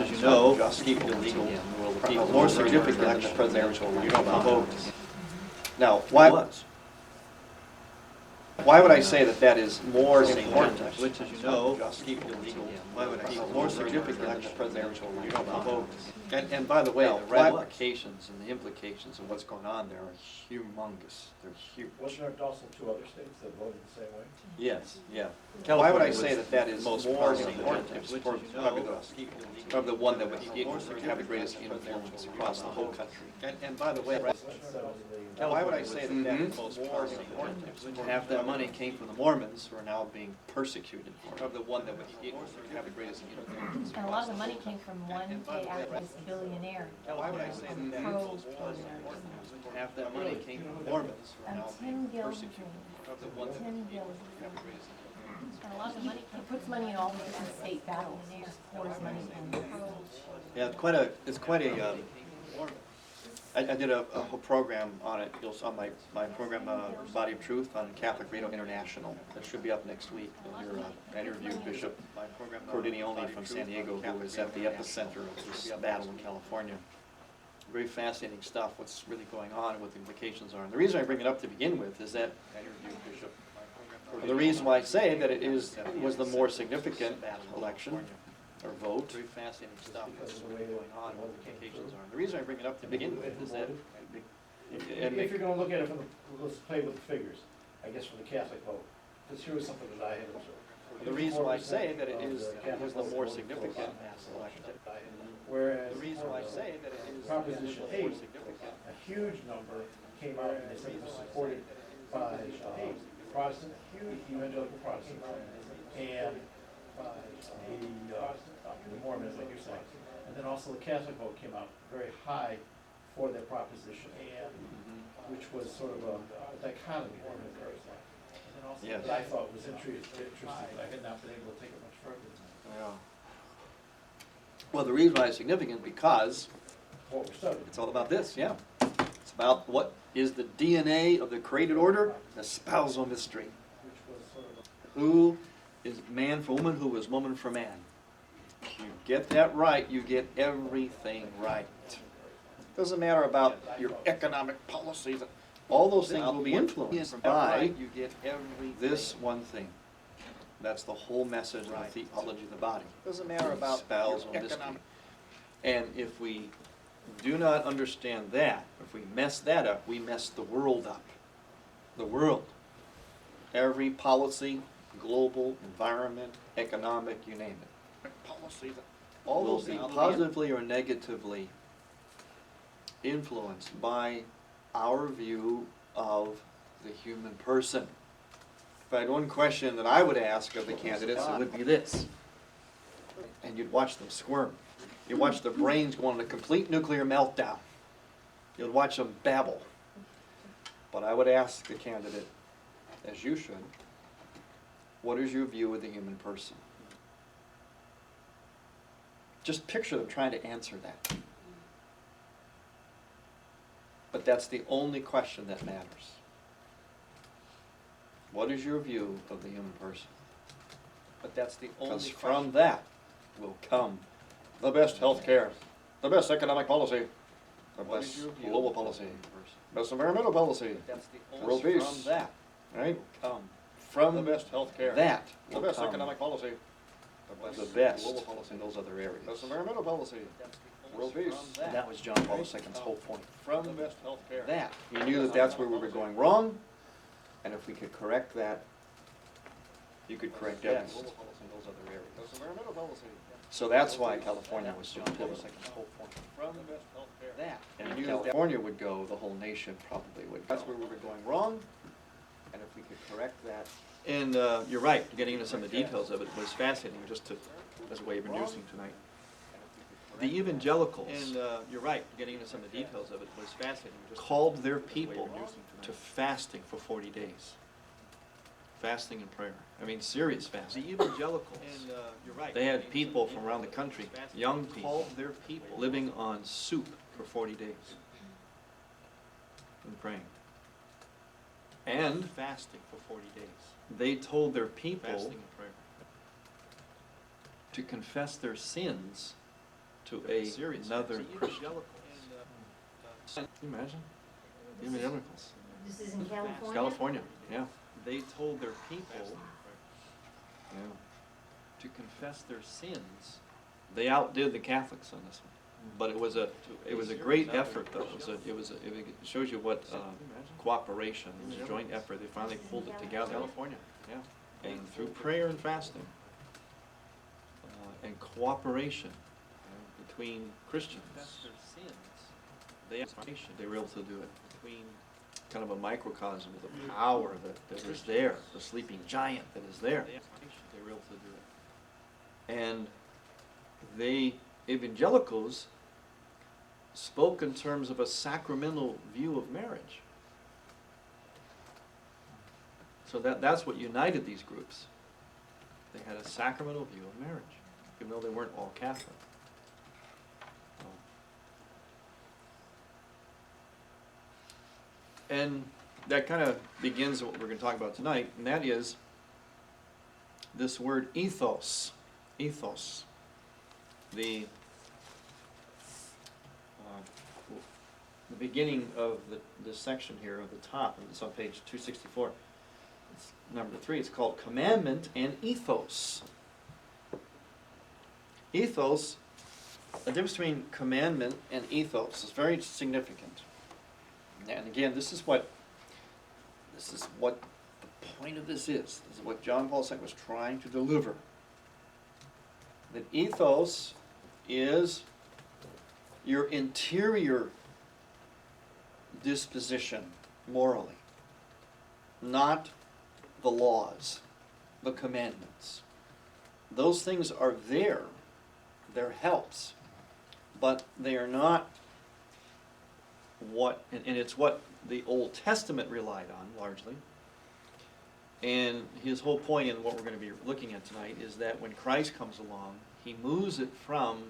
which, as you know, just keep illegal, more significant than the presidential vote. Now, why would I say that that is more important, which, as you know, just keep illegal, more significant than the presidential vote? And by the way, the ramifications and the implications of what's going on there are humongous. They're huge. Wasn't there also 2 other states that voted the same way? Yes, yeah. Why would I say that that is more important? It's probably the one that would have the greatest influence across the whole country. And by the way, why would I say that that is more important? Half that money came from the Mormons, who are now being persecuted for the one that would have the greatest influence. And a lot of the money came from one activist billionaire. Why would I say that that is more important? Half that money came from the Mormons, who are now being persecuted for the one that would have the greatest influence. And a lot of the money, he puts money in all the different state battles, he just pours money in. Yeah, it's quite a, I did a whole program on it. You'll on my program, Body of Truth, on Catholic Radio International. That should be up next week. I interviewed Bishop Cordinione from San Diego, who was at the epicenter of this battle in California. Very fascinating stuff, what's really going on and what the implications are. And the reason I bring it up to begin with is that the reason why I say that it was the more significant election or vote. Very fascinating stuff, what's really going on and what the implications are. And the reason I bring it up to begin with is that if you're going to look at it from let's play with the figures, I guess from the Catholic vote, because here was something that I had observed. The reason why I say that it was the more significant election. Whereas the reason why I say that it is Proposition the 8, more significant. a huge number came out and they said it was supported by Protestant, evangelical Protestants, and by the Mormons, like you're saying. And then also the Catholic vote came out very high for that proposition, and which was sort of a dichotomy. And then also that I thought was interesting, but I had not been able to take it much further. Yeah. Well, the reason why it's significant because What we're studying. it's all about this, yeah. It's about what is the DNA of the created order, the spousal mystery. Which was sort of Who is man for woman, who is woman for man. You get that right, you get everything right. Doesn't matter about your economic policies. All those things will be influenced by this one thing. That's the whole message of the theology of the body. Doesn't matter about spousal mystery. And if we do not understand that, if we mess that up, we mess the world up. The world. Every policy, global, environment, economic, you name it. Policies, all those things positively or negatively influenced by our view of the human person. If I had one question that I would ask of the candidates, it would be this. And you'd watch them squirm. You'd watch their brains go on a complete nuclear meltdown. You'd watch them babble. But I would ask the candidate, as you should, what is your view of the human person? Just picture them trying to answer that. But that's the only question that matters. What is your view of the human person? But that's the only question. Because from that will come the best health care, the best economic policy, the best global policy, best environmental policy, world peace. From that, right? Come from the best health care, that the best economic policy, the best global policy in those other areas. Best environmental policy, world peace. And that was John Paul II's whole point. From the best health care, that he knew that that's where we were going wrong, and if we could correct that, you could correct everything. So that's why California was so pivotal. And if California would go, the whole nation probably would go. That's where we were going wrong, and if we could correct that. And you're right, getting into some of the details of it was fascinating, just as a way of introducing tonight. The evangelicals, and you're right, getting into some of the details of it was fascinating, just called their people to fasting for 40 days. Fasting and prayer. I mean, serious fasting. The evangelicals, and you're right, they had people from around the country, young people, living on soup for 40 days and praying. And fasting for 40 days. They told their people to confess their sins to another Christian. Can you imagine? Evangelicals. This is in California? California, yeah. They told their people Yeah. to confess their sins. They outdid the Catholics on this one. But it was a great effort though. It shows you what cooperation, it was a joint effort. They finally pulled it together. California, yeah. And through prayer and fasting, and cooperation between Christians, Confess their sins. they were able to do it. Between Kind of a microcosm of the power that is there, the sleeping giant that is there. They were able to do it. And they, evangelicals, spoke in terms of a sacramental view of marriage. So that's what united these groups. They had a sacramental view of marriage, even though they weren't all Catholic. And that kind of begins what we're going to talk about tonight, and that is this word ethos. Ethos. The beginning of this section here at the top, and it's on page 264. It's number 3. It's called Commandment and Ethos. Ethos, the difference between commandment and ethos is very significant. And again, this is what the point of this is. This is what John Paul II was trying to deliver. That ethos is your interior disposition morally, not the laws, the commandments. Those things are there, they're helps, but they are not what, and it's what the Old Testament relied on largely. And his whole point in what we're going to be looking at tonight is that when Christ comes along, he moves it from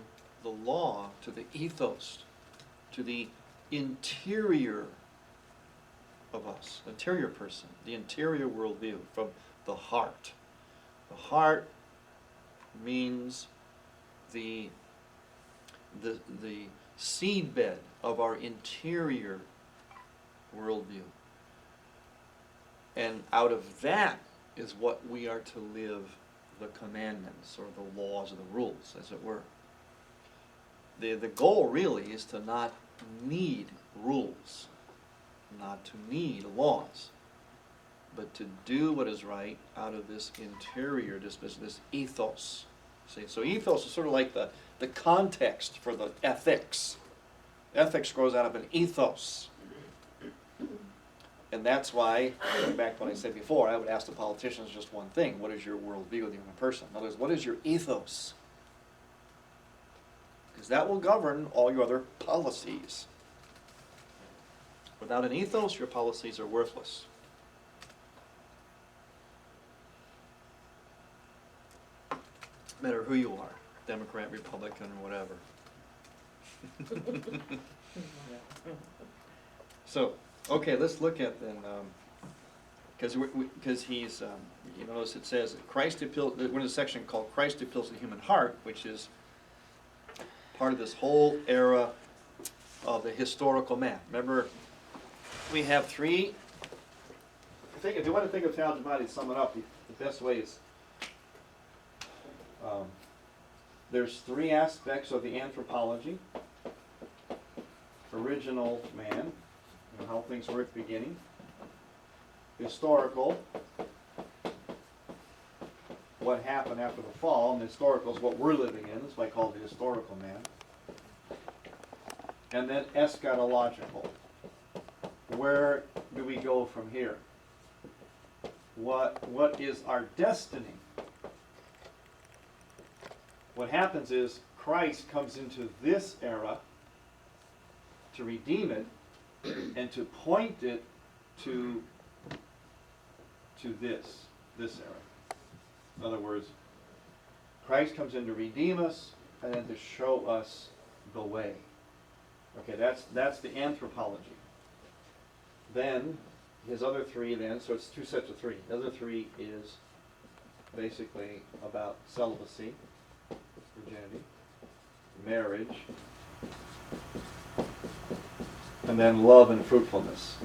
the law to the ethos, to the interior of us, interior person, the interior worldview, from the heart. The heart means the seedbed of our interior worldview. And out of that is what we are to live the commandments or the laws or the rules, as it were. The goal really is to not need rules, not to need laws, but to do what is right out of this interior disposition, this ethos. See, so ethos is sort of like the context for the ethics. Ethics grows out of an ethos. And that's why, going back to what I said before, I would ask the politicians just one thing. What is your worldview of the human person? In other words, what is your ethos? Because that will govern all your other policies. Without an ethos, your policies are worthless. No matter who you are, Democrat, Republican, or whatever. So, okay, let's look at then, because he's, you notice it says Christ appeals. We're in a section called Christ appeals to the human heart, which is part of this whole era of the historical man. Remember, we have three. If you want to think of Theology to sum it up, the best way is there's three aspects of the anthropology. Original man, how things were at the beginning. Historical, what happened after the fall, and historical is what we're living in. That's why I call it the historical man. And then eschatological. Where do we go from here? What is our destiny? What happens is Christ comes into this era to redeem it and to point it to this era. In other words, Christ comes in to redeem us and then to show us the way. Okay, that's the anthropology. Then his other three so it's two sets of three. The other three is basically about celibacy, virginity. marriage, and then love and fruitfulness,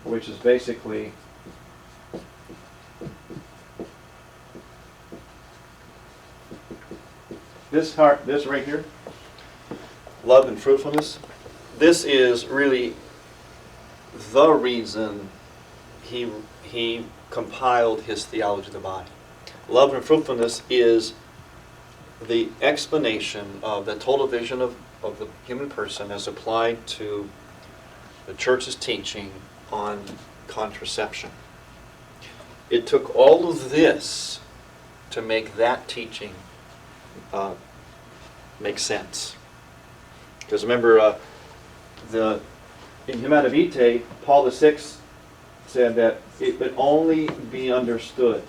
which is basically this right here, love and fruitfulness. This is really the reason he compiled his Theology of the Body. Love and fruitfulness is the explanation of the total vision of the human person as applied to the church's teaching on contraception. It took all of this to make that teaching make sense. Because remember, in Humana Vitae, Paul VI said that it would only be understood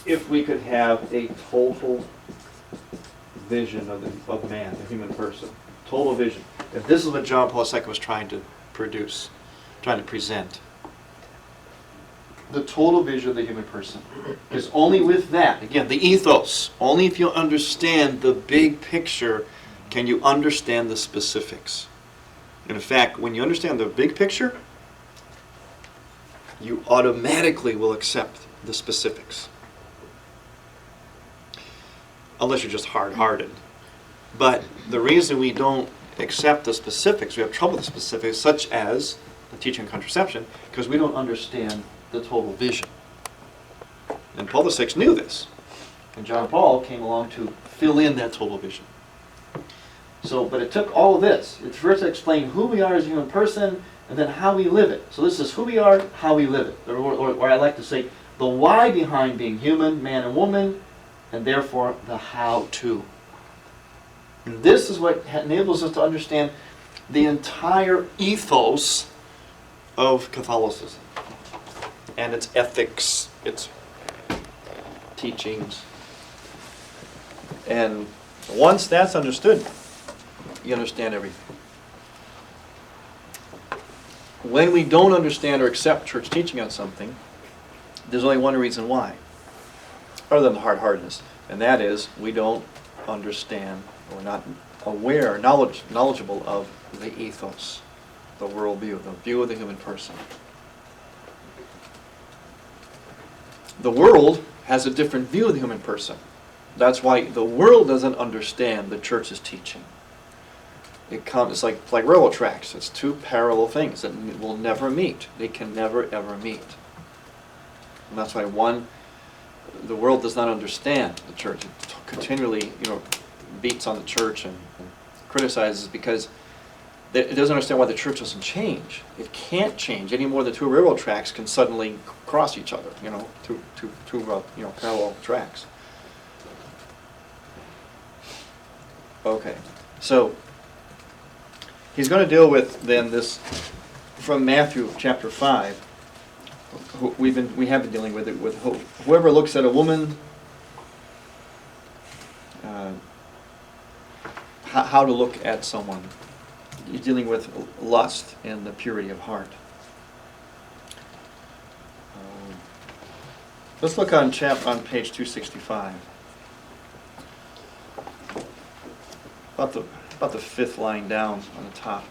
if we could have a total vision of man, the human person. Total vision. If this is what John Paul II was trying to present. The total vision of the human person. Because only with that, again, the ethos, only if you understand the big picture can you understand the specifics. And in fact, when you understand the big picture, you automatically will accept the specifics. Unless you're just hard-hearted. But the reason we don't accept the specifics, we have trouble with the specifics, such as the teaching on contraception, because we don't understand the total vision. And Paul VI knew this. And John Paul came along to fill in that total vision. But it took all of this. It's first to explain who we are as a human person, and then how we live it. So this is who we are, how we live it. Or I like to say, the why behind being human, man and woman, and therefore the how-to. And this is what enables us to understand the entire ethos of Catholicism and its ethics, its teachings. And once that's understood, you understand everything. When we don't understand or accept church teaching on something, there's only one reason why, other than the hard-heartedness, and that is we don't understand, or not aware, knowledgeable of the ethos, the worldview, the view of the human person. The world has a different view of the human person. That's why the world doesn't understand the church's teaching. It's like railroad tracks. It's two parallel things that will never meet. They can never ever meet. And that's why the world does not understand the church. It continually, beats on the church and criticizes because it doesn't understand why the church doesn't change. It can't change any more than two railroad tracks can suddenly cross each other. Two parallel tracks. Okay, so he's going to deal with then this from Matthew chapter 5. We have been dealing with it with whoever looks at a woman, how to look at someone. He's dealing with lust and the purity of heart. Let's look on page 265. About the fifth line down on the top.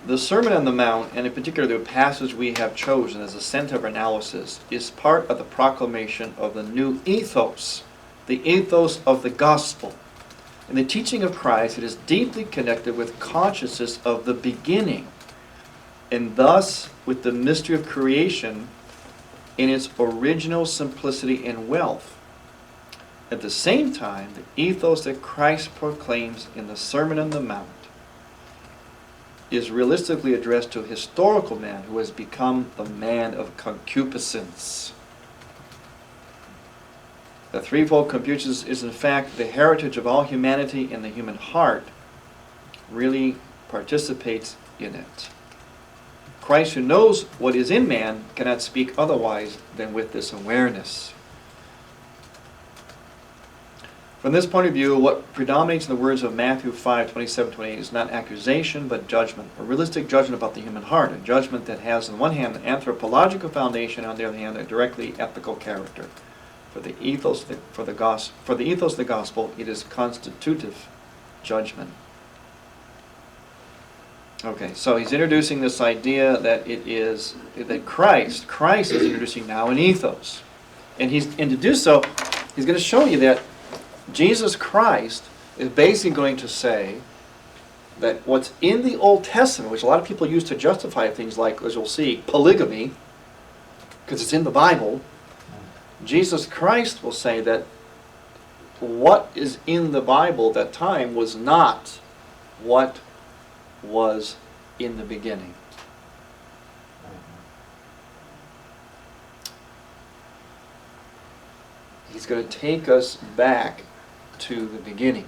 The Sermon on the Mount, and in particular the passage we have chosen as a center of analysis, is part of the proclamation of the new ethos, the ethos of the gospel. In the teaching of Christ, it is deeply connected with consciousness of the beginning, and thus with the mystery of creation in its original simplicity and wealth. At the same time, the ethos that Christ proclaims in the Sermon on the Mount is realistically addressed to a historical man who has become the man of concupiscence. The threefold concupiscence is in fact the heritage of all humanity, and the human heart really participates in it. Christ, who knows what is in man, cannot speak otherwise than with this awareness. From this point of view, what predominates in the words of Matthew 5:27-28 is not accusation, but judgment, a realistic judgment about the human heart, a judgment that has, on the one hand, an anthropological foundation, on the other hand, a directly ethical character. For the ethos of the gospel, it is constitutive judgment. Okay, so he's introducing this idea that Christ is introducing now an ethos. And to do so, he's going to show you that Jesus Christ is basically going to say that what's in the Old Testament, which a lot of people use to justify things like, as you'll see, polygamy, because it's in the Bible, Jesus Christ will say that what is in the Bible at that time was not what was in the beginning. He's going to take us back to the beginning,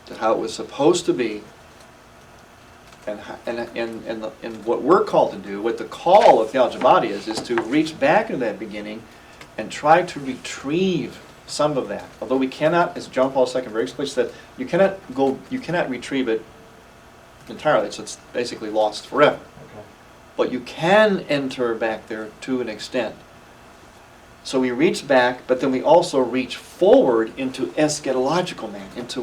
to how it was supposed to be, and what we're called to do, what the call of Theology of the Body is to reach back into that beginning and try to retrieve some of that. Although we cannot, as John Paul II very explicitly said, you cannot retrieve it entirely, so it's basically lost forever. Okay. But you can enter back there to an extent. So we reach back, but then we also reach forward into eschatological man, into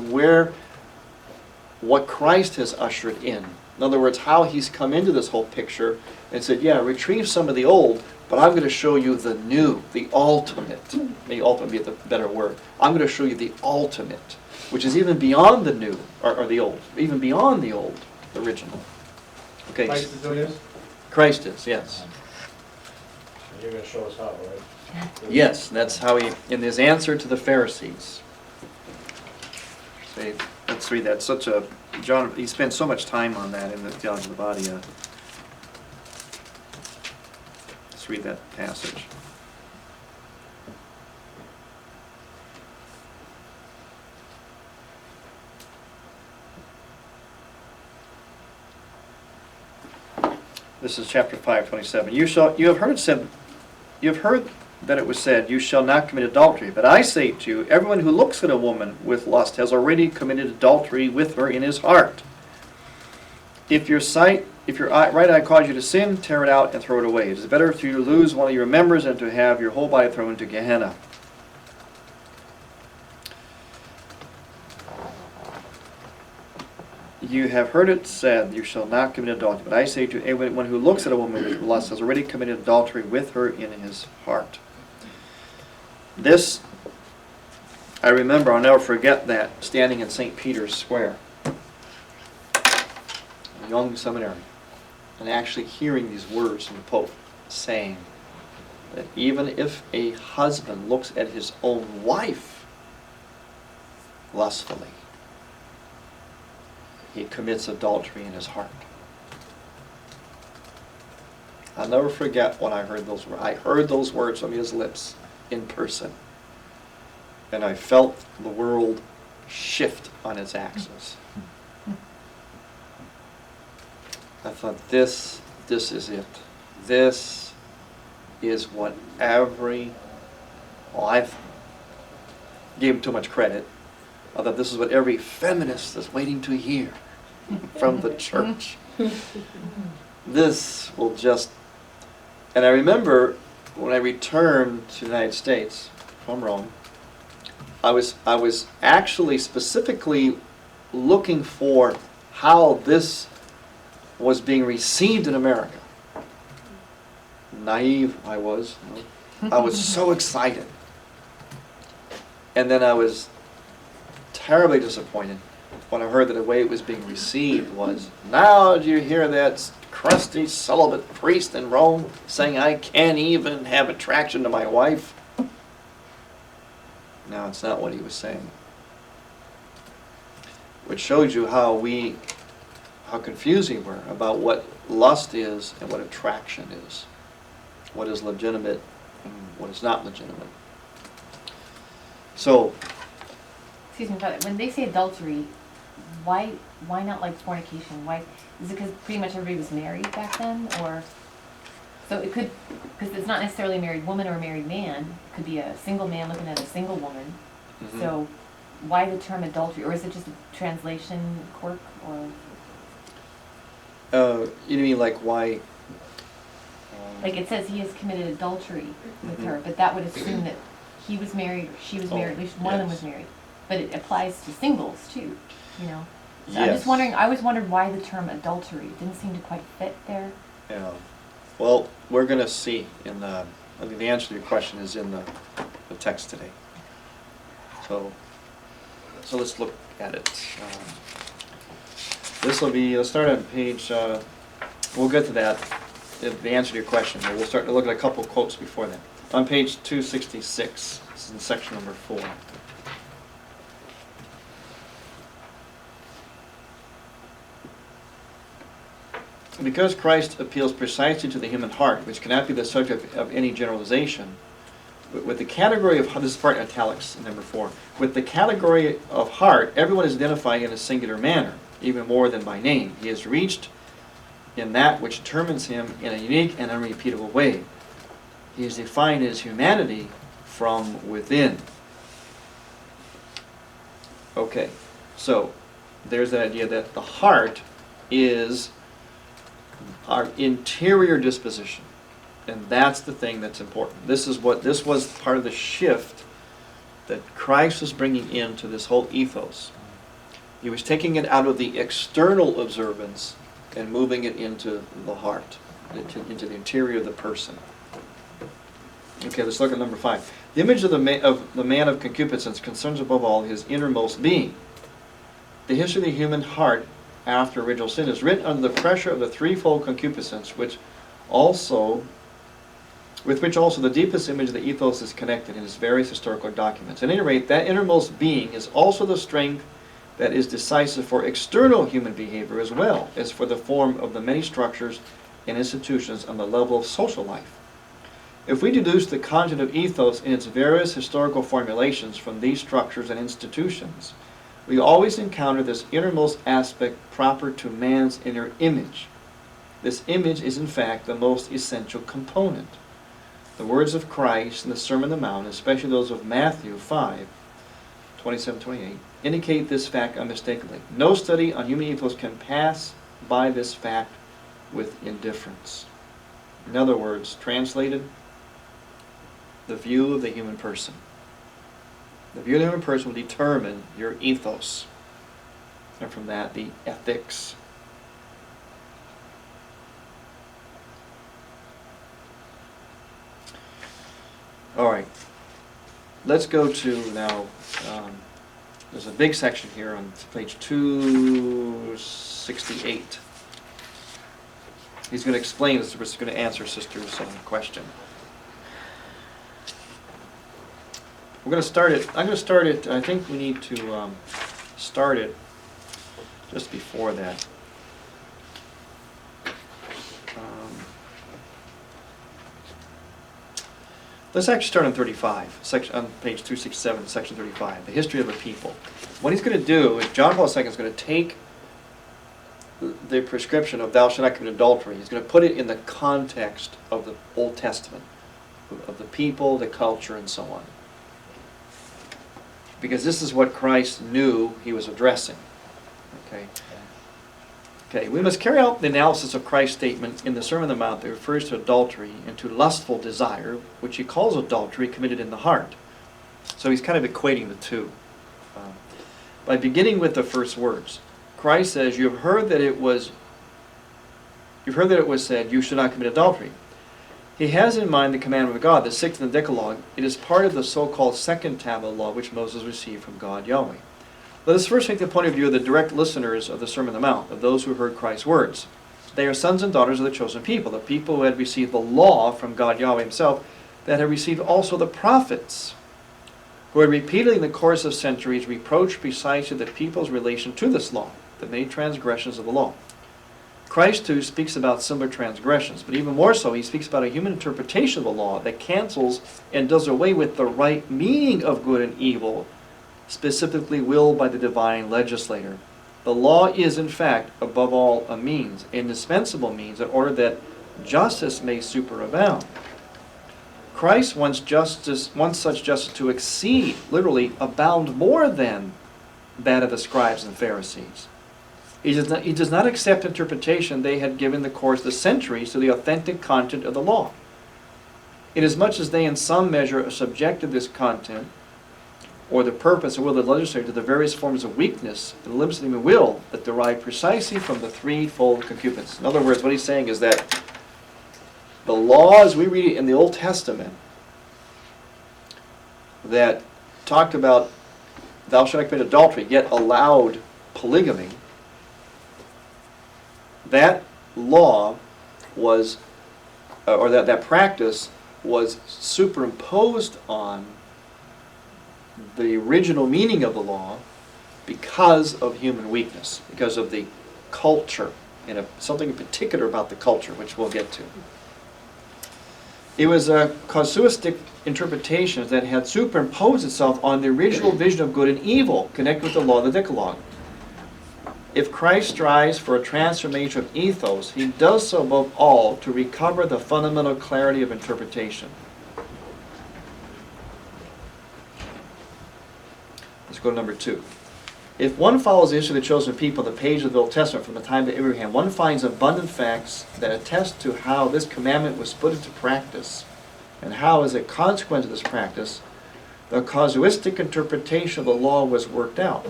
what Christ has ushered in. In other words, how he's come into this whole picture and said, yeah, retrieve some of the old, but I'm going to show you the new, the ultimate. Maybe ultimate be the better word. I'm going to show you the ultimate, which is even beyond the new, or the old, even beyond the old, the original. Okay. Christ is doing this? Christ is, yes. And you're going to show us how, right? Yes, that's how he, in his answer to the Pharisees. Say, let's read that. John, he spends so much time on that in the Theology of the Body. Let's read that passage. This is chapter 5:27. You have heard that it was said, you shall not commit adultery. But I say to you, everyone who looks at a woman with lust has already committed adultery with her in his heart. If your right eye causes you to sin, tear it out and throw it away. It is better for you to lose one of your members than to have your whole body thrown into Gehenna. You have heard it said, you shall not commit adultery. But I say to you, everyone who looks at a woman with lust has already committed adultery with her in his heart. This, I remember, I'll never forget that, standing in St. Peter's Square, a young seminary, and actually hearing these words from the Pope saying that even if a husband looks at his own wife lustfully, he commits adultery in his heart. I'll never forget when I heard those words. I heard those words from his lips in person. And I felt the world shift on its axis. I thought, this is it. This is what I gave him too much credit. I thought this is what every feminist is waiting to hear from the church. This will just... And I remember when I returned to the United States from Rome, I was actually specifically looking for how this was being received in America. Naive I was. I was so excited. And then I was terribly disappointed when I heard that the way it was being received was, now do you hear that crusty celibate priest in Rome saying I can't even have attraction to my wife? No, it's not what he was saying. Which shows you how confused we were about what lust is and what attraction is. What is legitimate and what is not legitimate. So, Excuse me, Father, when they say adultery, why not like fornication? Why is it because pretty much everybody was married back then, or so it could, because it's not necessarily a married woman or a married man. It could be a single man looking at a single woman. mm-hmm. So why the term adultery, or is it just a translation quirk, or You mean like why? like it says he has committed adultery with Mhm. her, but that would assume that he was married or she was married, at least one of them yes. was married. But it applies to singles too, you know? So I'm Yes. just wondering, I always wondered why the term adultery didn't seem to quite fit there. Yeah. Well, we're gonna see in the, I think the answer to your question is in the text today. So let's look at it. This will be, let's start on page, we'll get to that, the answer to your question, but we'll start to look at a couple quotes before that. On page 266, this is in section number 4. Because Christ appeals precisely to the human heart, which cannot be the subject of any generalization, with the category of, this is part in italics in number 4, with the category of heart, everyone is identified in a singular manner, even more than by name. He is reached in that which determines him in a unique and unrepeatable way. He is defined as humanity from within. Okay, so there's the idea that the heart is our interior disposition. And that's the thing that's important. This was part of the shift that Christ was bringing into this whole ethos. He was taking it out of the external observance and moving it into the heart, into the interior of the person. Okay, let's look at number 5. The image of the man of concupiscence concerns above all his innermost being. The history of the human heart after original sin is written under the pressure of the threefold concupiscence, with which also the deepest image of the ethos is connected in its various historical documents. At any rate, that innermost being is also the strength that is decisive for external human behavior as well as for the form of the many structures and institutions on the level of social life. If we deduce the content of ethos in its various historical formulations from these structures and institutions, we always encounter this innermost aspect proper to man's inner image. This image is in fact the most essential component. The words of Christ in the Sermon on the Mount, especially those of Matthew 5:27-28, indicate this fact unmistakably. No study on human ethos can pass by this fact with indifference. In other words, translated, the view of the human person. The view of the human person will determine your ethos, and from that, the ethics. All right, let's go to now, there's a big section here on page 268. He's going to explain this, we're going to answer Sister's question. We're going to start it, I'm going to start it, I think we need to start it just before that. Let's actually start on 35, on page 267, section 35, the history of a people. What he's going to do is, John Paul II is going to take the prescription of thou shalt not commit adultery, he's going to put it in the context of the Old Testament, of the people, the culture, and so on. Because this is what Christ knew he was addressing. Okay, we must carry out the analysis of Christ's statement in the Sermon on the Mount that refers to adultery and to lustful desire, which he calls adultery committed in the heart. So he's kind of equating the two. By beginning with the first words, Christ says, "You have heard that it was said, you should not commit adultery." He has in mind the commandment of God, the sixth in the Decalogue. It is part of the so-called second tablet law which Moses received from God Yahweh. Let us first take the point of view of the direct listeners of the Sermon on the Mount, of those who heard Christ's words. They are sons and daughters of the chosen people, the people who had received the law from God Yahweh himself, that had received also the prophets, who had repeatedly in the course of centuries reproached precisely the people's relation to this law, the many transgressions of the law. Christ, too, speaks about similar transgressions, but even more so, he speaks about a human interpretation of the law that cancels and does away with the right meaning of good and evil, specifically willed by the divine legislator. The law is, in fact, above all, a means, an indispensable means, in order that justice may superabound. Christ wants such justice to exceed, literally, abound more than that of the scribes and Pharisees. He does not accept interpretation they had given the course of the centuries to the authentic content of the law. Inasmuch as they in some measure subjected this content, or the purpose or will of the legislator, to the various forms of weakness and limits of the human will that derive precisely from the threefold concupiscence. In other words, what he's saying is that the laws we read in the Old Testament that talked about thou shalt not commit adultery, yet allowed polygamy, that law was, or that practice was superimposed on the original meaning of the law because of human weakness, because of the culture, and something in particular about the culture, which we'll get to. It was a casuistic interpretation that had superimposed itself on the original vision of good and evil connected with the law of the Decalogue. If Christ strives for a transformation of ethos, he does so above all to recover the fundamental clarity of interpretation. Let's go to number 2. If one follows the history of the chosen people in the page of the Old Testament from the time of Abraham, one finds abundant facts that attest to how this commandment was put into practice, and how, as a consequence of this practice, the casuistic interpretation of the law was worked out.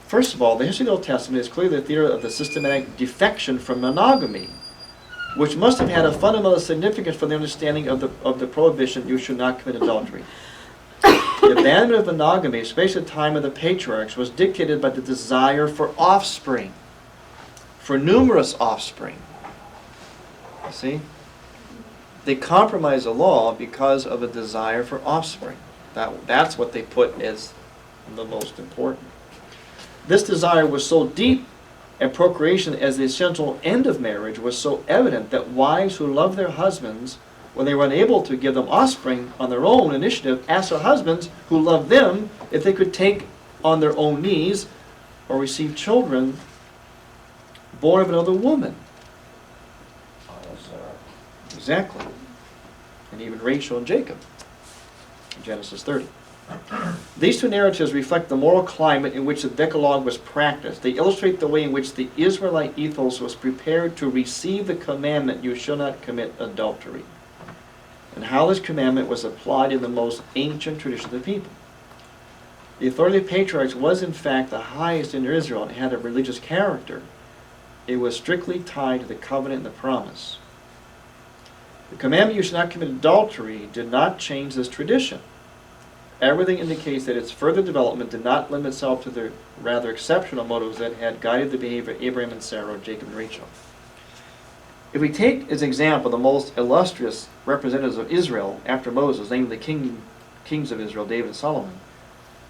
First of all, the history of the Old Testament is clearly the theory of the systematic defection from monogamy, which must have had a fundamental significance for the understanding of the prohibition, you should not commit adultery. The abandonment of monogamy, especially at the time of the patriarchs, was dictated by the desire for offspring, for numerous offspring. See? They compromised the law because of a desire for offspring. That's what they put as the most important. This desire was so deep, and procreation as the essential end of marriage was so evident, that wives who loved their husbands, when they were unable to give them offspring on their own initiative, asked their husbands who loved them if they could take on their own knees or receive children born of another woman. Exactly. And even Rachel and Jacob in Genesis 30. These two narratives reflect the moral climate in which the Decalogue was practiced. They illustrate the way in which the Israelite ethos was prepared to receive the commandment, you shall not commit adultery, and how this commandment was applied in the most ancient tradition of the people. The authority of patriarchs was in fact the highest in Israel and had a religious character. It was strictly tied to the covenant and the promise. The commandment, you shall not commit adultery, did not change this tradition. Everything indicates that its further development did not limit itself to the rather exceptional motives that had guided the behavior of Abraham and Sarah, Jacob and Rachel. If we take as example the most illustrious representatives of Israel after Moses, namely the kings of Israel, David and Solomon,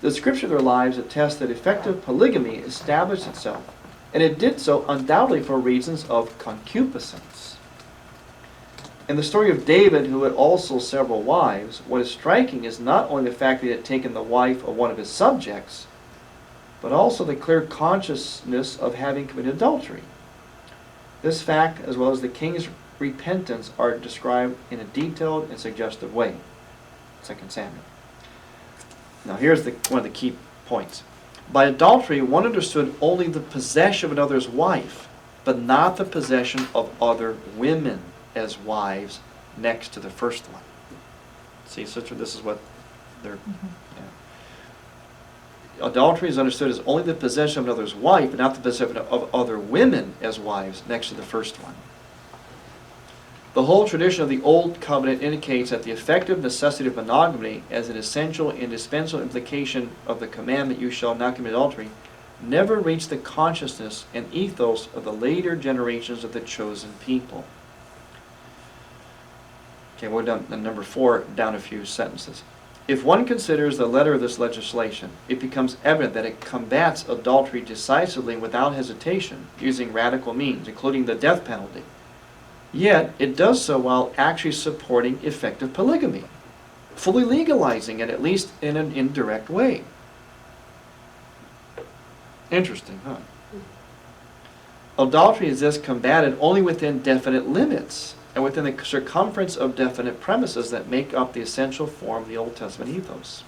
the description of their lives attests that effective polygamy established itself, and it did so undoubtedly for reasons of concupiscence. In the story of David, who had also several wives, what is striking is not only the fact that he had taken the wife of one of his subjects, but also the clear consciousness of having committed adultery. This fact, as well as the king's repentance, are described in a detailed and suggestive way. 2 Samuel. Now here's one of the key points. By adultery, one understood only the possession of another's wife, but not the possession of other women as wives next to the first one. See, so this is what they're... Yeah. Adultery is understood as only the possession of another's wife, but not the possession of other women as wives next to the first one. The whole tradition of the Old Covenant indicates that the effective necessity of monogamy as an essential and indispensable implication of the commandment, you shall not commit adultery, never reached the consciousness and ethos of the later generations of the chosen people. Okay, we're down to number 4, down a few sentences. If one considers the letter of this legislation, it becomes evident that it combats adultery decisively and without hesitation, using radical means, including the death penalty. Yet, it does so while actually supporting effective polygamy, fully legalizing it, at least in an indirect way. Interesting, huh? Adultery is thus combated only within definite limits, and within the circumference of definite premises that make up the essential form of the Old Testament ethos.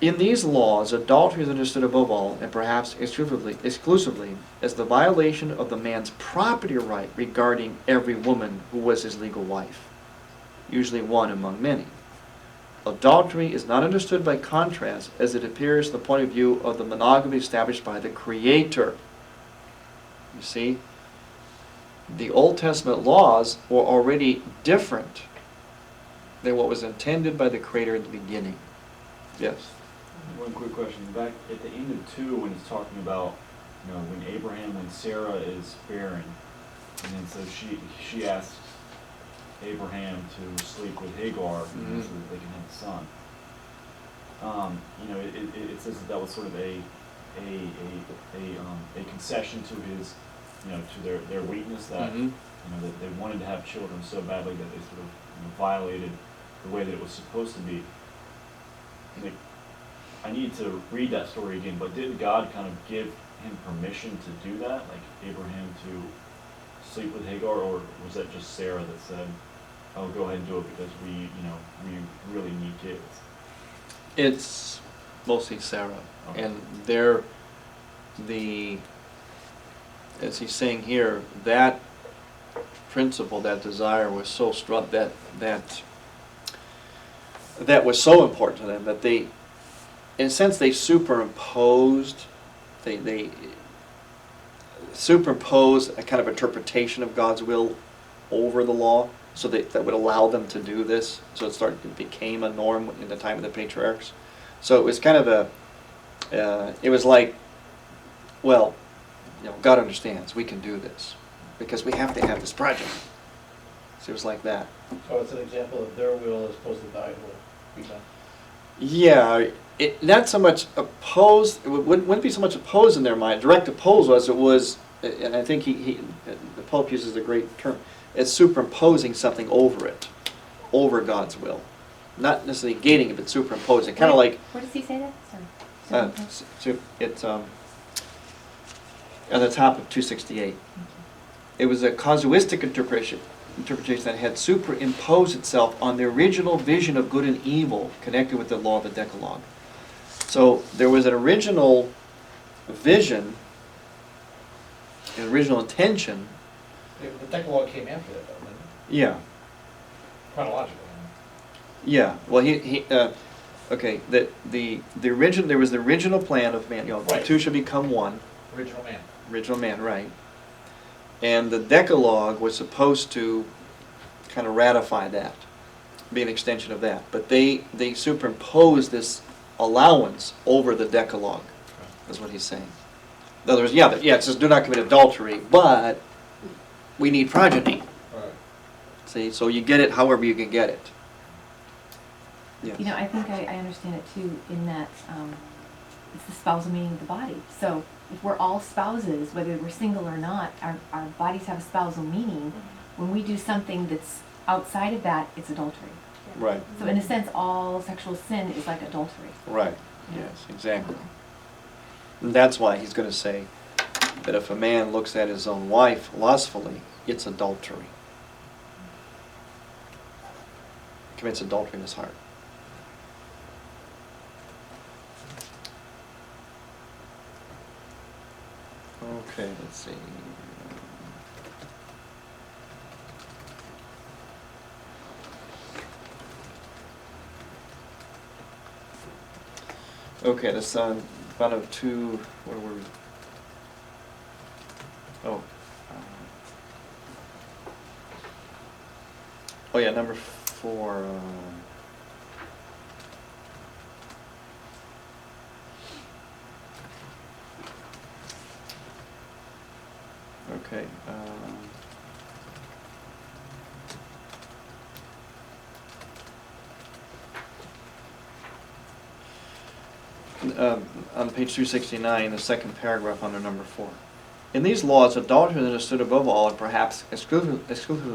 In these laws, adultery is understood above all, and perhaps exclusively, as the violation of the man's property right regarding every woman who was his legal wife. usually one among many. Adultery is not understood by contrast as it appears from the point of view of the monogamy established by the Creator. You see, the Old Testament laws were already different than what was intended by the Creator in the beginning. Yes? One quick question. Back at the end of 2, when he's talking about, when Abraham and Sarah is barren, and then so she asks Abraham to sleep with Hagar so that they can have a son. It says that was sort of a concession to his, to their weakness that that they wanted to have children so badly that they sort of violated the way that it was supposed to be. I need to read that story again, but didn't God kind of give him permission to do that, like Abraham to sleep with Hagar, or was that just Sarah that said, "Oh, go ahead and do it because we really need kids"? It's mostly Sarah, Okay. and as he's saying here, that principle, that desire was so strong, that was so important to them that they, in a sense, they superimposed a kind of interpretation of God's will over the law, so that would allow them to do this. So it became a norm in the time of the patriarchs. So it was kind of it was like, well, God understands we can do this because we have to have this project. So it was like that. So it's an example of their will as opposed to thy will be done. Yeah, not so much opposed. It wouldn't be so much opposed in their mind. Direct opposed was, and I think the Pope uses a great term. It's superimposing something over it, over God's will, not necessarily negating it, but superimposing. Kind of like. Where does he say that? Sorry. It's at the top of 268. It was a casuistic interpretation that had superimposed itself on the original vision of good and evil connected with the law of the Decalogue. So there was an original vision, an original intention. The Decalogue came after that, though, didn't it? Yeah. Chronologically. Yeah. Well, okay. There was the original plan of man. Right. The two should become one. Original man. Original man, right? And the Decalogue was supposed to kind of ratify that, be an extension of that. But they superimposed this allowance over the Decalogue, is what he's saying. In other words, it says do not commit adultery, but we need progeny. Right. See, so you get it however you can get it. Yes. I think I understand it too, in that it's the spousal meaning of the body. So if we're all spouses, whether we're single or not, our bodies have a spousal meaning. When we do something that's outside of that, it's adultery. Right. So in a sense, all sexual sin is like adultery. Right. Yes, exactly. And that's why he's going to say that if a man looks at his own wife lustfully, it's adultery. He commits adultery in his heart. Okay, let's see. Okay, this bottom of 2, where were we? Oh yeah, number 4. Okay. On page 269, the second paragraph under number 4. In these laws, adultery is understood above all, and perhaps exclusively,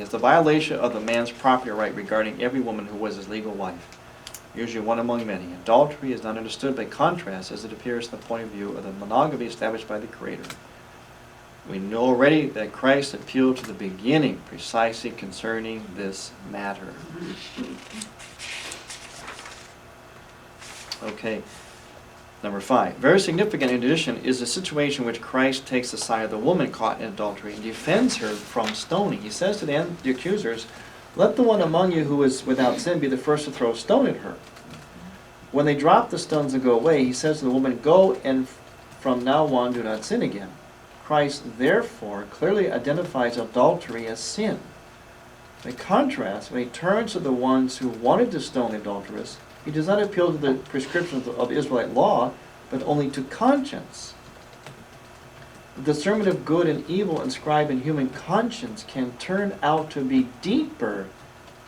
as the violation of the man's property right regarding every woman who was his legal wife, usually one among many. Adultery is not understood by contrast as it appears from the point of view of the monogamy established by the Creator. We know already that Christ appealed to the beginning precisely concerning this matter. Okay, number 5. Very significant in addition is the situation in which Christ takes the side of the woman caught in adultery and defends her from stoning. He says to the accusers, let the one among you who is without sin be the first to throw a stone at her. When they drop the stones and go away, he says to the woman, go and from now on do not sin again. Christ, therefore, clearly identifies adultery as sin. By contrast, when he turns to the ones who wanted to stone the adulteress, he does not appeal to the prescriptions of Israelite law, but only to conscience. The discernment of good and evil inscribed in human conscience can turn out to be deeper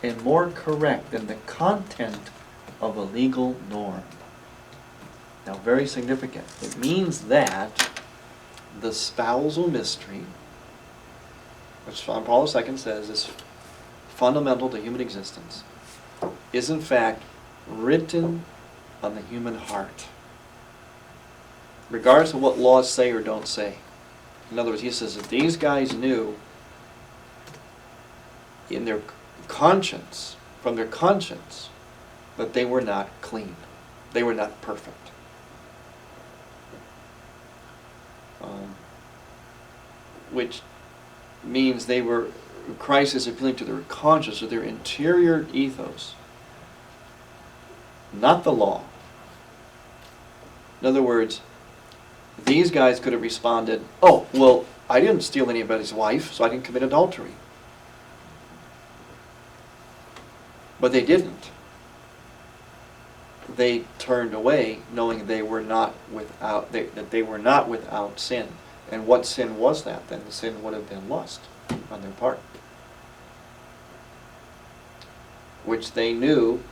and more correct than the content of a legal norm. Now, very significant. It means that the spousal mystery, which John Paul II says is fundamental to human existence, is in fact written on the human heart, regardless of what laws say or don't say. In other words, he says that these guys knew in their conscience, from their conscience, that they were not clean. They were not perfect. Which means they were, Christ is appealing to their conscience, or their interior ethos, not the law. In other words, these guys could have responded, oh, well, I didn't steal anybody's wife, so I didn't commit adultery. But they didn't. They turned away, knowing they were not without, that they were not without sin. And what sin was that? Then the sin would have been lust on their part, which they knew.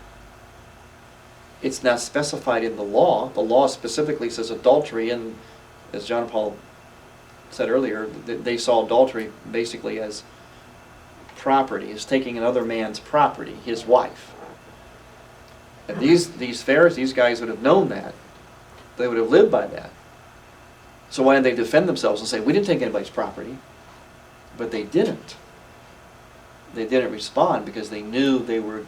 It's not specified in the law. The law specifically says adultery, and as John Paul said earlier, they saw adultery basically as property, as taking another man's property, his wife. And these Pharisees, these guys would have known that. They would have lived by that. So why didn't they defend themselves and say, we didn't take anybody's property? But they didn't. They didn't respond because they knew they were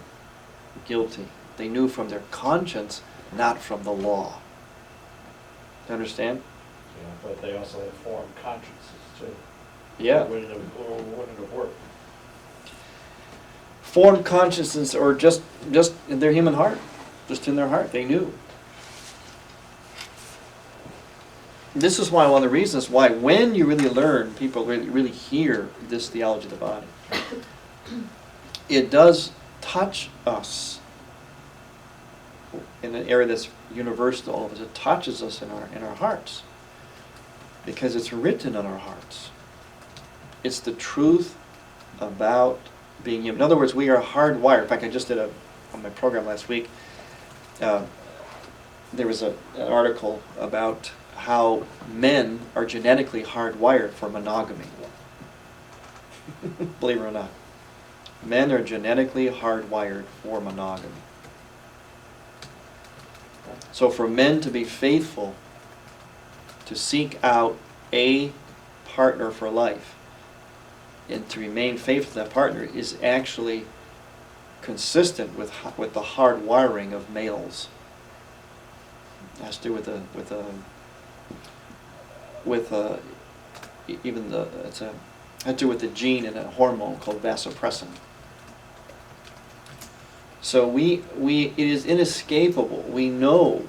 guilty. They knew from their conscience, not from the law. Do you understand? Yeah, but they also had formed consciences too. Yeah. Wouldn't have worked. Formed consciences, or just in their human heart. Just in their heart, they knew. This is why one of the reasons why when you really learn, people really hear this theology of the body, it does touch us in an area that's universal to all of us. It touches us in our hearts because it's written on our hearts. It's the truth about being human. In other words, we are hardwired. In fact, I just did on my program last week, there was an article about how men are genetically hardwired for monogamy. Believe it or not. Men are genetically hardwired for monogamy. So for men to be faithful, to seek out a partner for life, and to remain faithful to that partner is actually consistent with the hardwiring of males. It has to do had to do with the gene in a hormone called vasopressin. So it is inescapable. We know,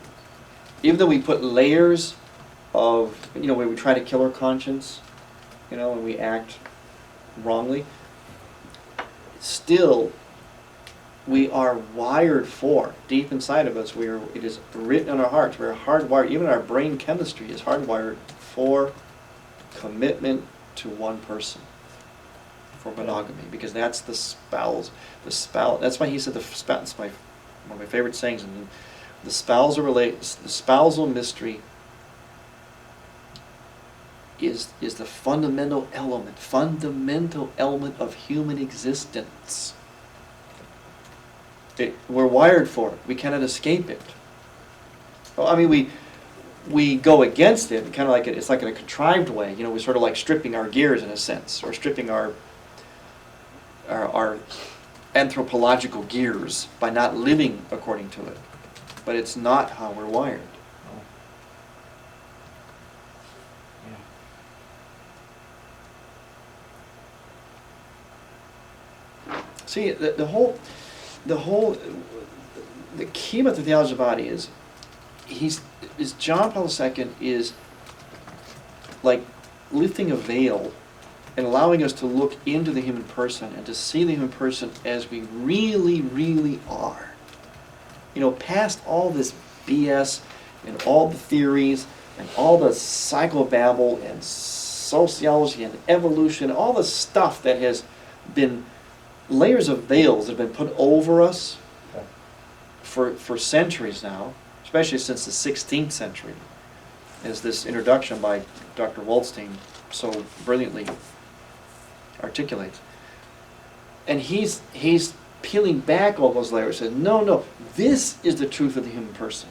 even though we put layers of, where we try to kill our conscience, when we act wrongly, still we are wired for, deep inside of us, it is written in our hearts. We're hardwired, even our brain chemistry is hardwired for commitment to one person, for monogamy, because that's the spouse. That's why he said it's one of my favorite sayings. And the spousal mystery is the fundamental element of human existence. We're wired for it. We cannot escape it. Well, I mean, we go against it, kind of like it's like in a contrived way. We're sort of like stripping our gears in a sense, or stripping our anthropological gears by not living according to it. But it's not how we're wired. See, the whole, the key about the theology of the body is, John Paul II is like lifting a veil and allowing us to look into the human person and to see the human person as we really, really are. You know, past all this BS and all the theories and all the psychobabble and sociology and evolution, all the stuff that has been layers of veils that have been put over us for centuries now, especially since the 16th century, as this introduction by Dr. Waldstein so brilliantly articulates. And he's peeling back all those layers and says, no, this is the truth of the human person.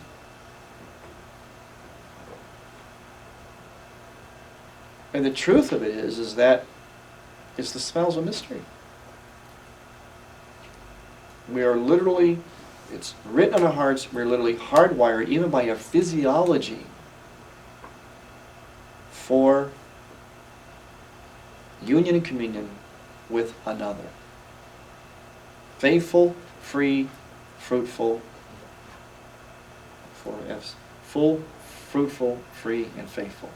And the truth of it is that it's the smells of mystery. We are literally, it's written on our hearts, we're literally hardwired, even by our physiology, for union and communion with another. Faithful, free, fruitful, 4 F's. Full, fruitful, free, and faithful.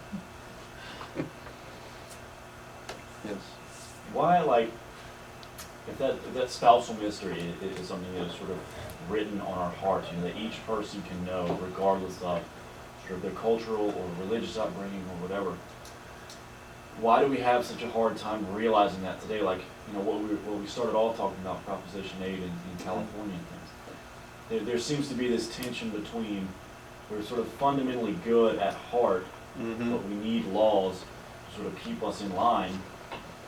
Yes. Why, like, if that spousal mystery is something that is sort of written on our hearts, you know, that each person can know, regardless of sort of their cultural or religious upbringing or whatever, why do we have such a hard time realizing that today? Like, you know, what we started all talking about, Proposition 8 in California and things. There seems to be this tension between we're sort of fundamentally good at heart, but we need laws to sort of keep us in line,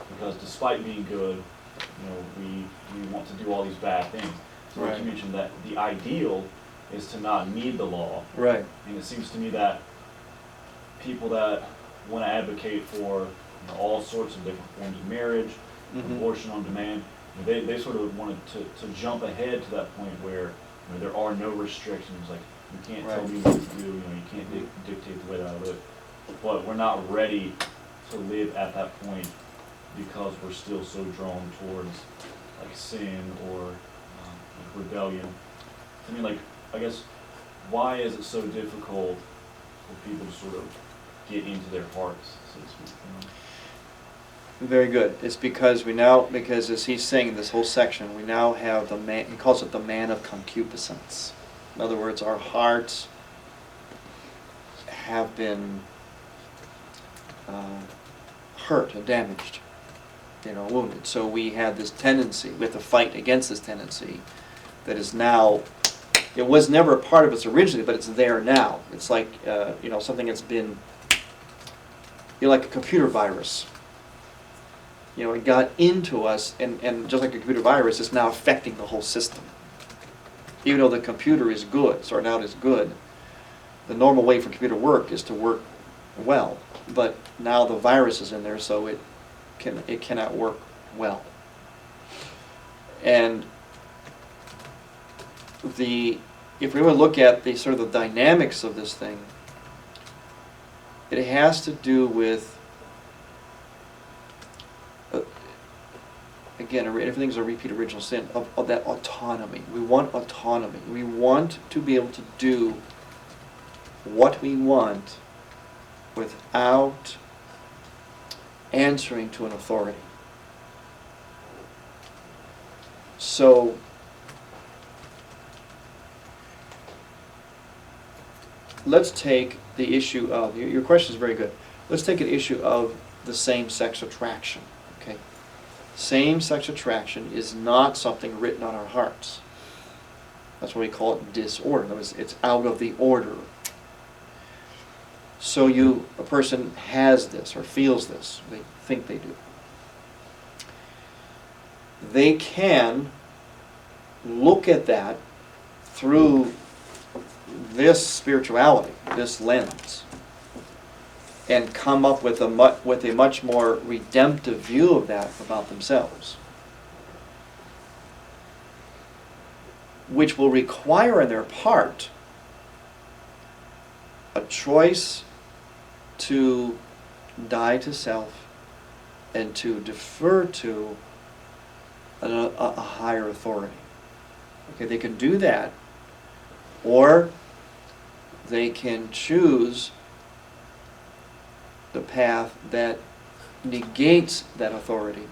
because despite being good, you know, we want to do all these bad things. So Right. like you mentioned, that the ideal is to not need the law. Right. And it seems to me that people that want to advocate for, you know, all sorts of different forms of marriage, abortion on demand, you know, they sort of wanted to jump ahead to that point where, you know, there are no restrictions. Like, you can't tell Right. me what to do. You know, you can't dictate the way that I live. But we're not ready to live at that point because we're still so drawn towards like sin or like rebellion. I mean, like, I guess, why is it so difficult for people to sort of get into their hearts, so to speak? You know? Very good. It's because because as he's saying in this whole section, we now have the man, he calls it the man of concupiscence. In other words, our hearts have been hurt and damaged, you know, wounded. So we have this tendency, we have to fight against this tendency that is now, it was never a part of us originally, but it's there now. It's like, you know, something that's been, you know, like a computer virus. You know, it got into us, and just like a computer virus, it's now affecting the whole system. Even though the computer is good, starting out as good, the normal way for computer work is to work well. But now the virus is in there, so it cannot work well. And if we want to look at the sort of the dynamics of this thing, it has to do with, again, everything's a repeat original sin, of that autonomy. We want autonomy. We want to be able to do what we want without answering to an authority. So, let's take the issue of, your question is very good. Let's take an issue of the same-sex attraction, okay? Same-sex attraction is not something written on our hearts. That's why we call it disorder. In other words, it's out of the order. So a person has this or feels this, they think they do. They can look at that through this spirituality, this lens, and come up with a much more redemptive view of that about themselves, which will require on their part a choice to die to self and to defer to a higher authority. Okay, they can do that, or they can choose the path that negates that authority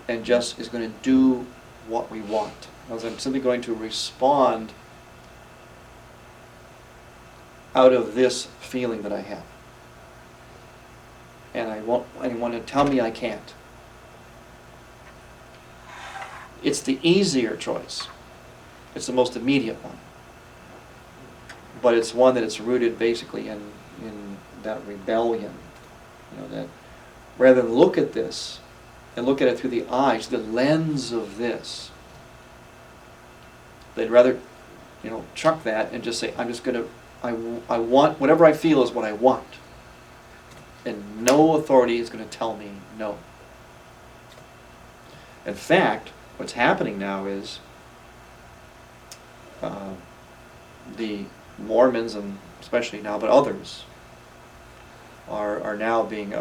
and just is going to do what we want. I'm simply going to respond out of this feeling that I have. And I won't anyone to tell me I can't. It's the easier choice. It's the most immediate one. But it's one that it's rooted basically in that rebellion. You know, that rather than look at this and look at it through the eyes, the lens of this, they'd rather, you know, chuck that and just say, I'm just going to, I want, whatever I feel is what I want. And no authority is going to tell me no. In fact, what's happening now is the Mormons, and especially now, but others, are now being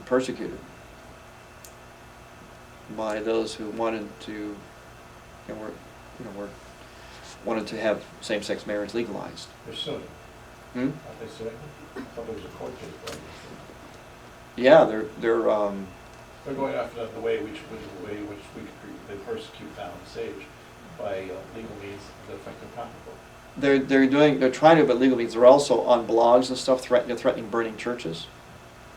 persecuted by those who wanted to, wanted to have same-sex marriage legalized. They're suing. Hmm? Aren't they suing? I thought there was a court case, right? Yeah, they're They're going after the way which they persecute Found and Sage by legal means that affect their pocketbook. they're trying to, but legal means they're also on blogs and stuff threatening burning churches.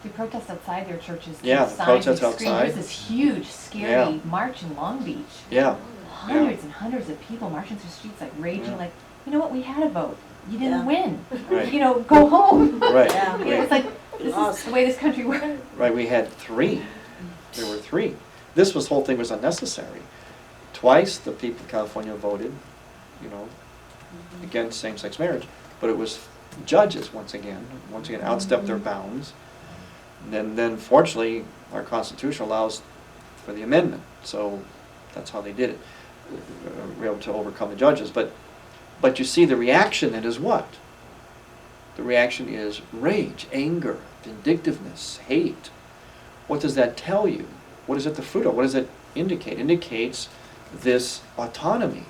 They protest outside their churches. Yeah, Signs, the protests they scream. outside. There's this huge, scary Yeah. march in Long Beach. Yeah. Hundreds and hundreds of people marching through streets, like raging, Yeah. like, you know what, we had a vote. You didn't Yeah. win. Right. You know, go home. Right. Yeah. You know, it's like, this is the way this country works. Right, we had three. There were three. This whole thing was unnecessary. Twice the people of California voted, against same-sex marriage. But it was judges, once again outstepped their bounds. And then fortunately, our Constitution allows for the amendment. So that's how they did it. We were able to overcome the judges. But you see, the reaction then is what? The reaction is rage, anger, vindictiveness, hate. What does that tell you? What is it the fruit of? What does it indicate? It indicates this autonomy.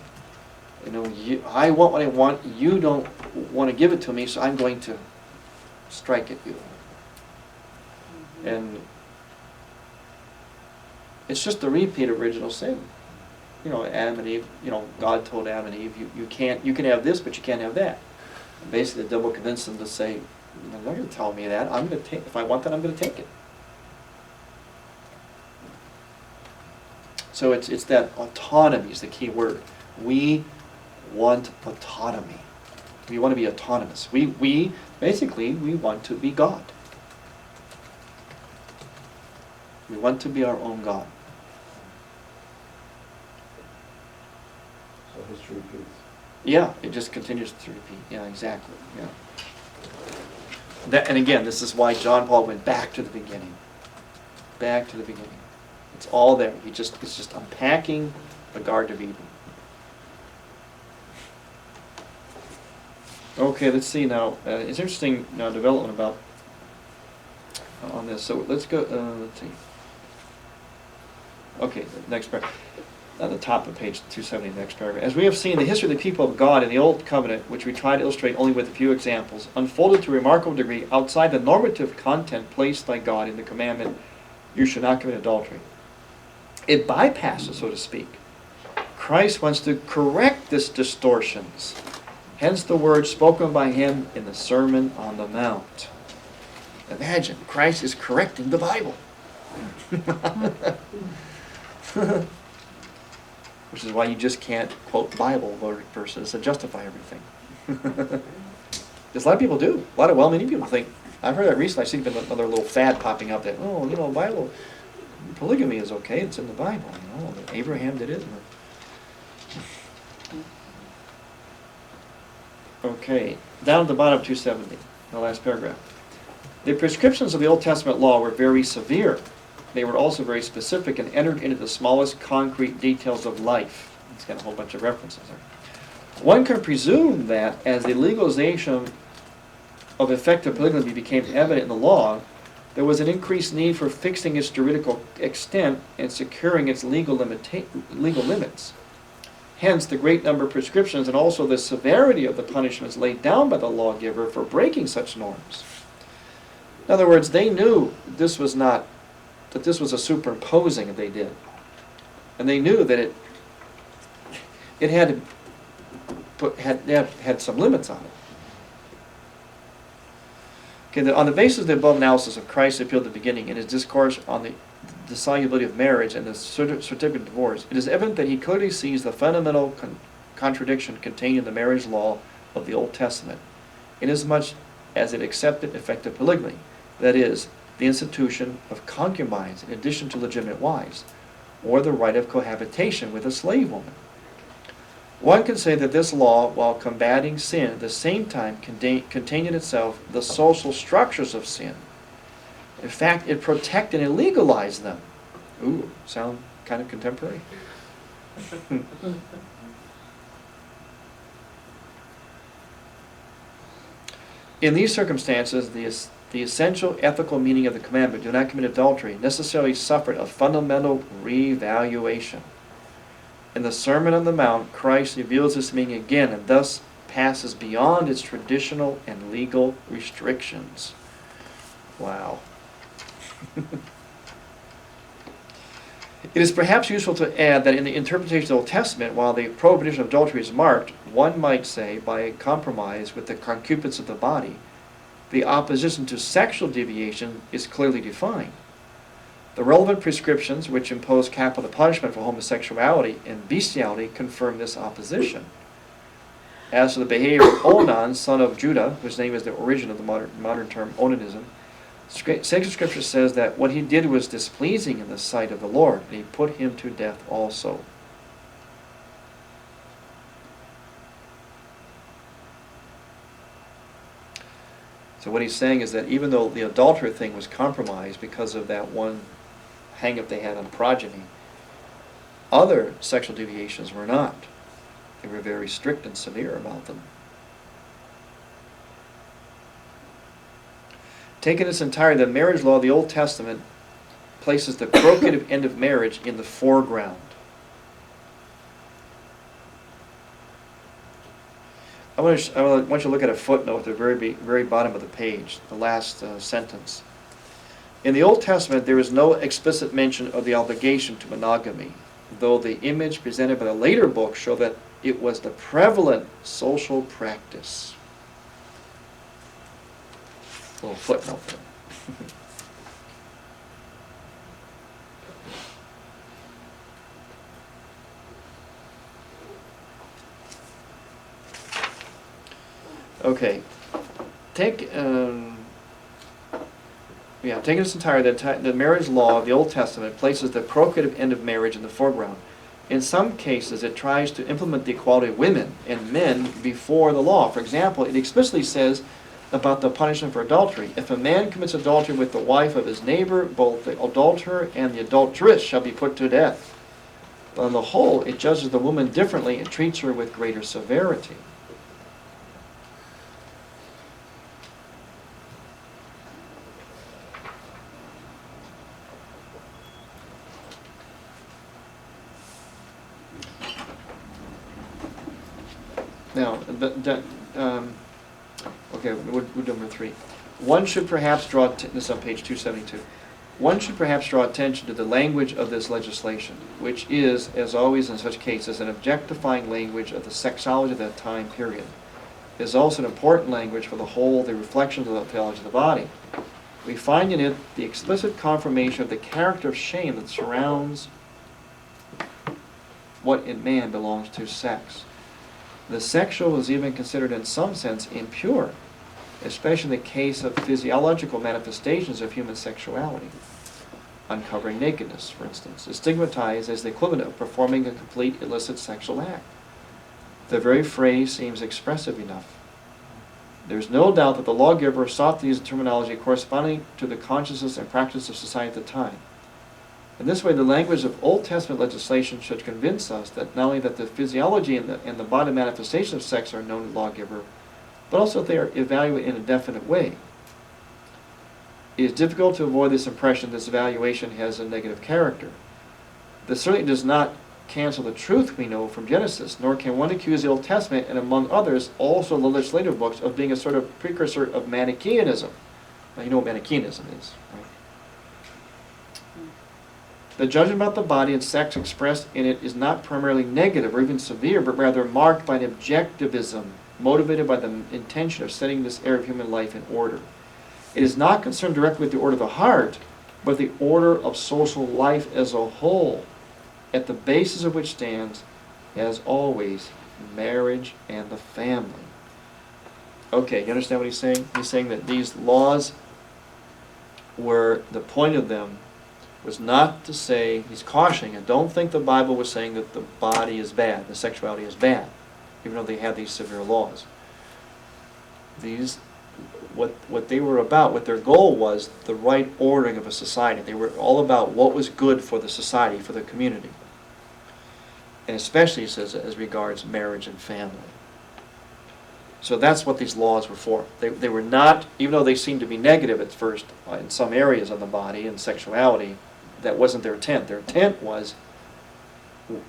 I want what I want, you don't want to give it to me, so I'm going to strike at you. And it's just a repeat of original sin. Adam and Eve, God told Adam and Eve, you can have this, but you can't have that. And basically the devil convinced them to say, you're not going to tell me that. I'm going to take, if I want that, I'm going to take it. So it's that autonomy is the key word. We want autonomy. We want to be autonomous. We basically want to be God. We want to be our own God. So history repeats. Yeah, it just continues to repeat. Yeah, exactly. Yeah. And again, this is why John Paul went back to the beginning. Back to the beginning. It's all there. It's just unpacking the Garden of Eden. Okay, let's see now. It's interesting now development about on this. So let's go. Let's see. Okay, the next paragraph. At the top of page 270, the next paragraph. As we have seen, the history of the people of God in the Old Covenant, which we try to illustrate only with a few examples, unfolded to a remarkable degree outside the normative content placed by God in the commandment, "You shall not commit adultery." It bypasses, so to speak. Christ wants to correct these distortions. Hence the words spoken by him in the Sermon on the Mount. Imagine, Christ is correcting the Bible. Which is why you just can't quote Bible verses to justify everything. Because a lot of people do. A lot of well-meaning people think. I've heard that recently. I've seen another little fad popping up that, Bible, polygamy is okay. It's in the Bible. Abraham did it. Okay, down at the bottom of 270, the last paragraph. The prescriptions of the Old Testament law were very severe. They were also very specific and entered into the smallest concrete details of life. It's got a whole bunch of references there. One can presume that as the legalization of effective polygamy became evident in the law, there was an increased need for fixing its juridical extent and securing its legal limits. Hence, the great number of prescriptions and also the severity of the punishments laid down by the lawgiver for breaking such norms. In other words, they knew this was not, that this was a superimposing they did. And they knew that it had to had some limits on it. Okay, on the basis of the above analysis of Christ's appeal at the beginning in his discourse on the dissolubility of marriage and the certificate of divorce, it is evident that he clearly sees the fundamental contradiction contained in the marriage law of the Old Testament, inasmuch as it accepted effective polygamy, that is, the institution of concubines in addition to legitimate wives, or the right of cohabitation with a slave woman. One can say that this law, while combating sin, at the same time contained in itself the social structures of sin. In fact, it protected and legalized them. Ooh, sound kind of contemporary? In these circumstances, the essential ethical meaning of the commandment, do not commit adultery, necessarily suffered a fundamental revaluation. In the Sermon on the Mount, Christ reveals this meaning again and thus passes beyond its traditional and legal restrictions. Wow. It is perhaps useful to add that in the interpretation of the Old Testament, while the prohibition of adultery is marked, one might say, by a compromise with the concupiscence of the body, the opposition to sexual deviation is clearly defined. The relevant prescriptions, which impose capital punishment for homosexuality and bestiality, confirm this opposition. As to the behavior of Onan, son of Judah, whose name is the origin of the modern term onanism, sacred scripture says that what he did was displeasing in the sight of the Lord, and he put him to death also. So what he's saying is that even though the adultery thing was compromised because of that one hang-up they had on progeny, other sexual deviations were not. They were very strict and severe about them. Taken in its entirety, the marriage law of the Old Testament places the procreative end of marriage in the foreground. I want you to look at a footnote at the very bottom of the page, the last sentence. In the Old Testament, there is no explicit mention of the obligation to monogamy, though the image presented by the later books show that it was the prevalent social practice. A little footnote there. Okay. Taking in its entirety, the marriage law of the Old Testament places the procreative end of marriage in the foreground. In some cases, it tries to implement the equality of women and men before the law. For example, it explicitly says about the punishment for adultery. If a man commits adultery with the wife of his neighbor, both the adulterer and the adulteress shall be put to death. But on the whole, it judges the woman differently and treats her with greater severity. Now, okay, we'll do number 3. One should perhaps draw, this is on page 272, one should perhaps draw attention to the language of this legislation, which is, as always in such cases, an objectifying language of the sexology of that time period. It is also an important language for the whole, the reflections of the theology of the body. We find in it the explicit confirmation of the character of shame that surrounds what in man belongs to sex. The sexual is even considered in some sense impure, especially in the case of physiological manifestations of human sexuality. Uncovering nakedness, for instance, is stigmatized as the equivalent of performing a complete illicit sexual act. The very phrase seems expressive enough. There is no doubt that the lawgiver sought to use terminology corresponding to the consciousness and practice of society at the time. In this way, the language of Old Testament legislation should convince us that not only that the physiology and the body manifestations of sex are known to the lawgiver, but also that they are evaluated in a definite way. It is difficult to avoid this impression this evaluation has a negative character. This certainly does not cancel the truth we know from Genesis, nor can one accuse the Old Testament, and among others, also the legislative books, of being a sort of precursor of Manichaeanism. Now, you know what Manichaeanism is, right? The judgment about the body and sex expressed in it is not primarily negative or even severe, but rather marked by an objectivism, motivated by the intention of setting this area of human life in order. It is not concerned directly with the order of the heart, but the order of social life as a whole, at the basis of which stands, as always, marriage and the family. Okay, you understand what he's saying? He's saying that these laws were, the point of them was not to say, he's cautioning, and don't think the Bible was saying that the body is bad, the sexuality is bad, even though they had these severe laws. These, what they were about, what their goal was, the right ordering of a society. They were all about what was good for the society, for the community. And especially, he says, as regards marriage and family. So that's what these laws were for. They were not, even though they seemed to be negative at first in some areas of the body and sexuality, that wasn't their intent. Their intent was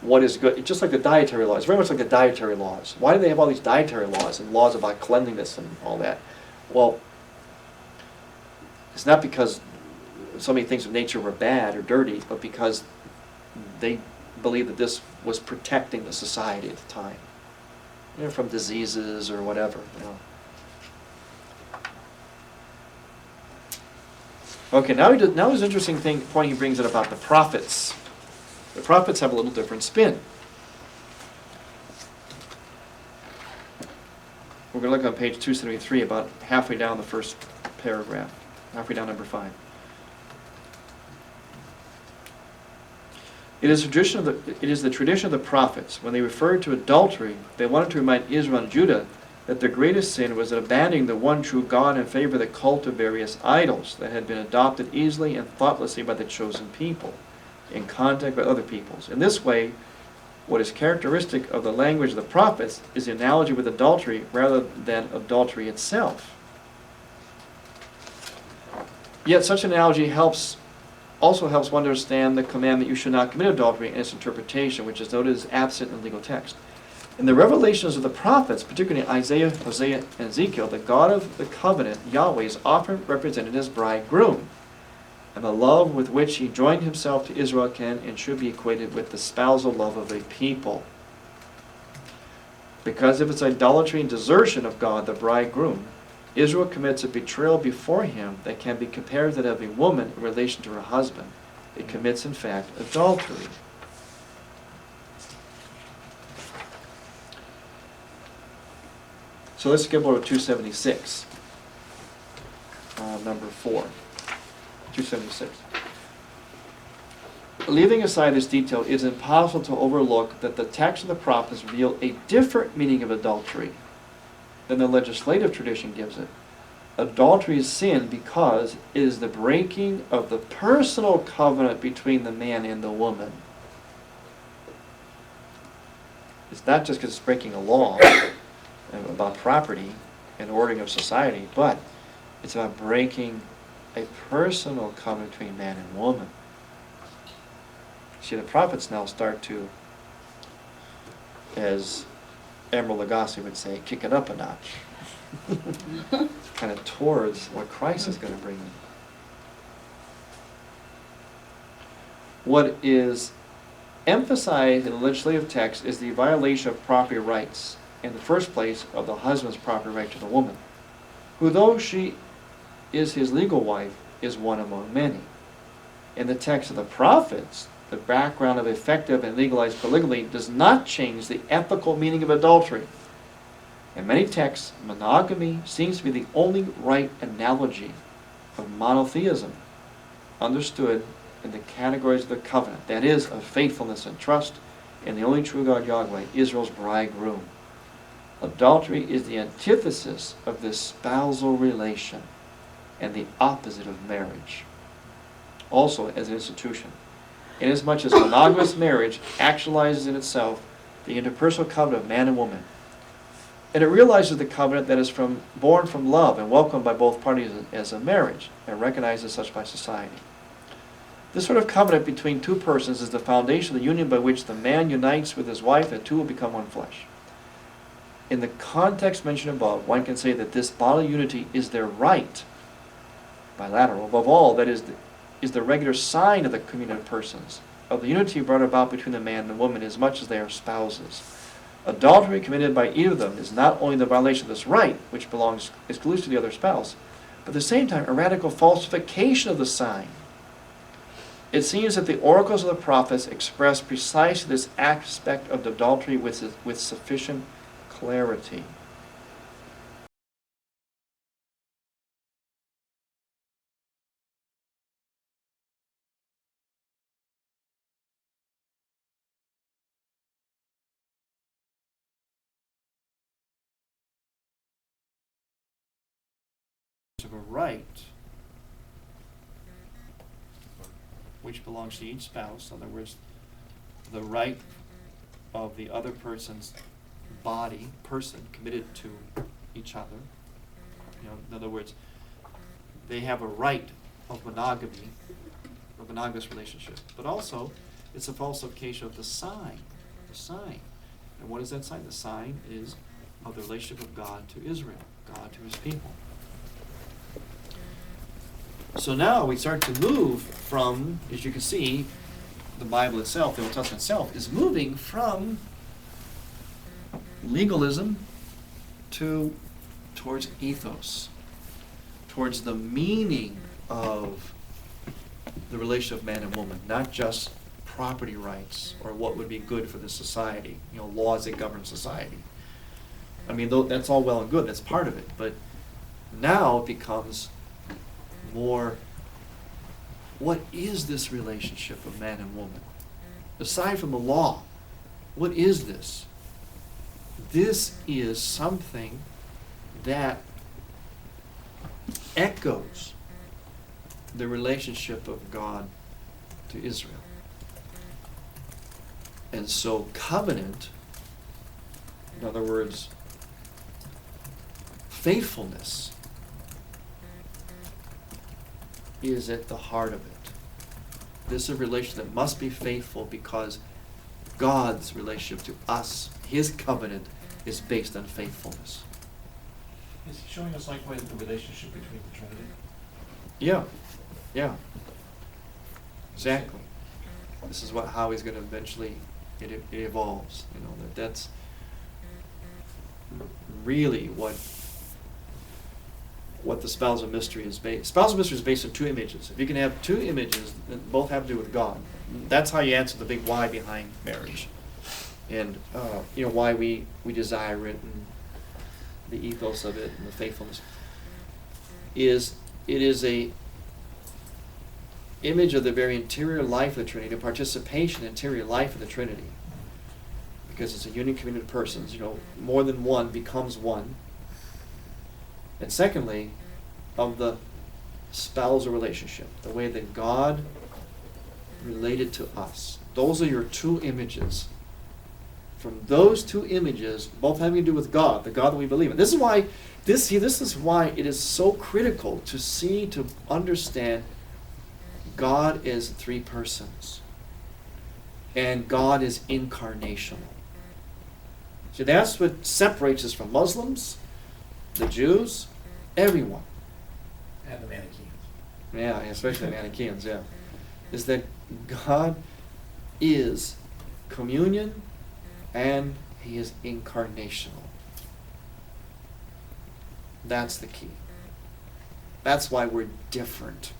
what is good. It's just like the dietary laws, very much like the dietary laws. Why do they have all these dietary laws and laws about cleanliness and all that? Well, it's not because so many things of nature were bad or dirty, but because they believed that this was protecting the society at the time, you know, from diseases or whatever, you know. Okay, now his interesting point he brings it about the prophets. The prophets have a little different spin. We're going to look on page 273, about halfway down the first paragraph, halfway down number 5. It is the tradition of the prophets. When they referred to adultery, they wanted to remind Israel and Judah that their greatest sin was abandoning the one true God in favor of the cult of various idols that had been adopted easily and thoughtlessly by the chosen people, in contact with other peoples. In this way, what is characteristic of the language of the prophets is the analogy with adultery rather than adultery itself. Yet such an analogy also helps one to understand the commandment, "You should not commit adultery," and its interpretation, which is noted as absent in the legal text. In the revelations of the prophets, particularly Isaiah, Hosea, and Ezekiel, the God of the covenant, Yahweh, is often represented as bridegroom, and the love with which he joined himself to Israel can and should be equated with the spousal love of a people. Because of its idolatry and desertion of God, the bridegroom, Israel commits a betrayal before him that can be compared to that of a woman in relation to her husband. It commits, in fact, adultery. So let's skip over to 276, number 4. 276. Leaving aside this detail, it is impossible to overlook that the text of the prophets reveal a different meaning of adultery than the legislative tradition gives it. Adultery is sin because it is the breaking of the personal covenant between the man and the woman. It's not just because it's breaking a law about property and ordering of society, but it's about breaking a personal covenant between man and woman. See, the prophets now start to, as Emeril Lagasse would say, kick it up a notch. Kind of towards what Christ is going to bring in. What is emphasized in the legislative text is the violation of property rights, in the first place of the husband's property right to the woman, who, though she is his legal wife, is one among many. In the text of the prophets, the background of effective and legalized polygamy does not change the ethical meaning of adultery. In many texts, monogamy seems to be the only right analogy of monotheism, understood in the categories of the covenant, that is, of faithfulness and trust in the only true God Yahweh, Israel's bridegroom. Adultery is the antithesis of this spousal relation and the opposite of marriage, also as an institution. Inasmuch as monogamous marriage actualizes in itself the interpersonal covenant of man and woman, And it realizes the covenant that is born from love and welcomed by both parties as a marriage, and recognized as such by society. This sort of covenant between two persons is the foundation of the union by which the man unites with his wife, and the two will become one flesh. In the context mentioned above, one can say that this bodily unity is their right, bilateral. Above all, that is the regular sign of the communion of persons, of the unity brought about between the man and the woman, as much as they are spouses. Adultery committed by either of them is not only the violation of this right, which belongs exclusively to the other spouse, but at the same time a radical falsification of the sign. It seems that the oracles of the prophets express precisely this aspect of adultery with sufficient clarity. Of a right which belongs to each spouse, in other words, the right of the other person's person committed to each other. In other words, they have a right of monogamy, a monogamous relationship. But also, it's a falsification of the sign. The sign. And what is that sign? The sign is of the relationship of God to Israel, God to his people. So now we start to move from, as you can see, the Bible itself, the Old Testament itself, is moving from legalism towards ethos, towards the meaning of the relation of man and woman, not just property rights or what would be good for the society, laws that govern society. I mean, that's all well and good, that's part of it, but now it becomes more, what is this relationship of man and woman? Aside from the law, what is this? This is something that echoes the relationship of God to Israel. And so covenant, in other words, faithfulness, is at the heart of it. This is a relationship that must be faithful because God's relationship to us, his covenant, is based on faithfulness. Is he showing us likewise the relationship between the Trinity? Yeah. Exactly. This is how he's going to eventually, it evolves. That's really what the spousal mystery is based. Spousal mystery is based on two images. If you can have two images that both have to do with God, that's how you answer the big why behind marriage, and why we desire it, and the ethos of it, and the faithfulness. It is a image of the very interior life of the Trinity, a participation in the interior life of the Trinity, because it's a union community of persons. More than one becomes one. And secondly, of the spousal relationship, the way that God related to us. Those are your two images. From those two images, both having to do with God, the God that we believe in. This is why it is so critical to understand God as three persons. And God is incarnational. So that's what separates us from Muslims, the Jews, everyone. And the Manichaeans. Yeah, especially the Manichaeans, yeah. Is that God is communion and he is incarnational. That's the key. That's why we're different.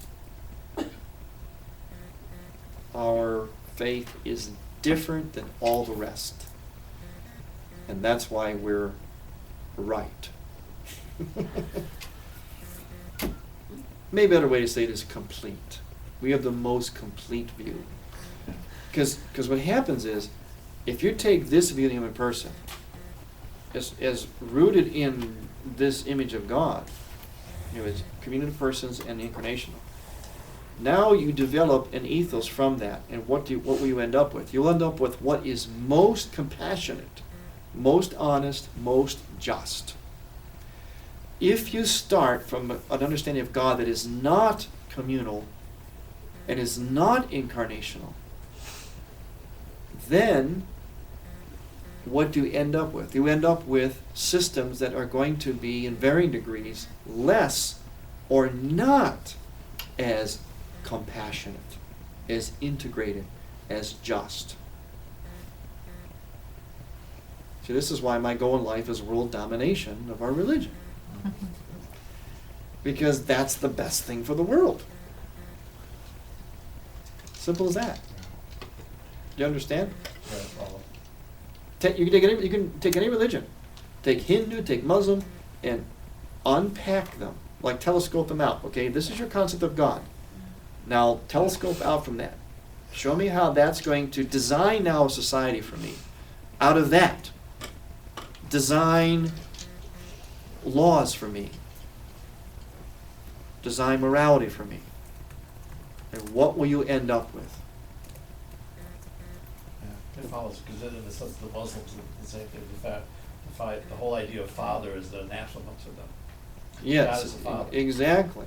Our faith is different than all the rest. And that's why we're right. Maybe a better way to say it is complete. We have the most complete view. Because what happens is, if you take this view of the human person as rooted in this image of God, as communion of persons and incarnational, now you develop an ethos from that, and what will you end up with? You'll end up with what is most compassionate, most honest, most just. If you start from an understanding of God that is not communal and is not incarnational, then what do you end up with? You end up with systems that are going to be, in varying degrees, less or not as compassionate, as integrated, as just. See, this is why my goal in life is world domination of our religion. Because that's the best thing for the world. Simple as that. Do you understand? Yeah, follow. You can take any religion. Take Hindu, take Muslim, and unpack them. Like telescope them out. Okay, this is your concept of God. Now telescope out from that. Show me how that's going to design now a society for me. Out of that, design laws for me. Design morality for me. And what will you end up with? Yeah, it follows, because in the sense the Muslims, the same thing, the whole idea of father is the national to them. God Yes, is the father. exactly.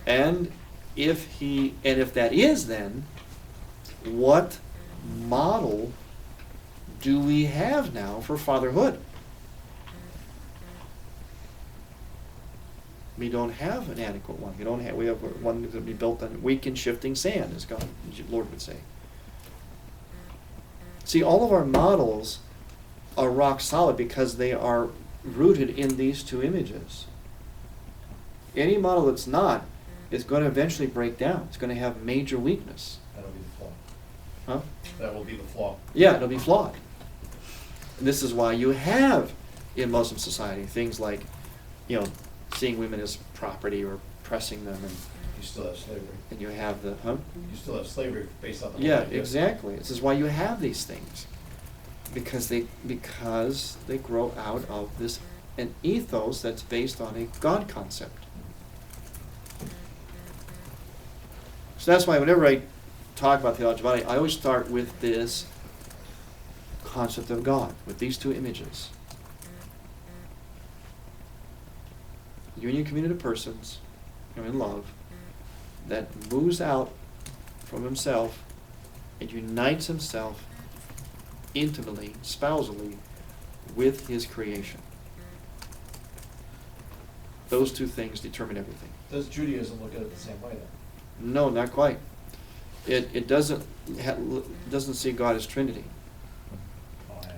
And if that is, then what model do we have now for fatherhood? We don't have an adequate one. We have one that's going to be built on weak and shifting sand, as God, as the Lord would say. See, all of our models are rock solid because they are rooted in these two images. Any model that's not is going to eventually break down. It's going to have major weakness. That'll be the flaw. Huh? That will be the flaw. Yeah, it'll be flawed. And this is why you have in Muslim society things like, seeing women as property or oppressing them, You still have slavery. and you have the, You still have slavery based on the Yeah, whole idea. exactly. This is why you have these things. Because they grow out of an ethos that's based on a God concept. So that's why whenever I talk about theology, I always start with this concept of God, with these two images. Union community of persons, in love, that moves out from himself and unites himself intimately, spousally, with his creation. Those two things determine everything. Does Judaism look at it the same way then? No, not quite. It doesn't see God as Trinity, Oh, yeah.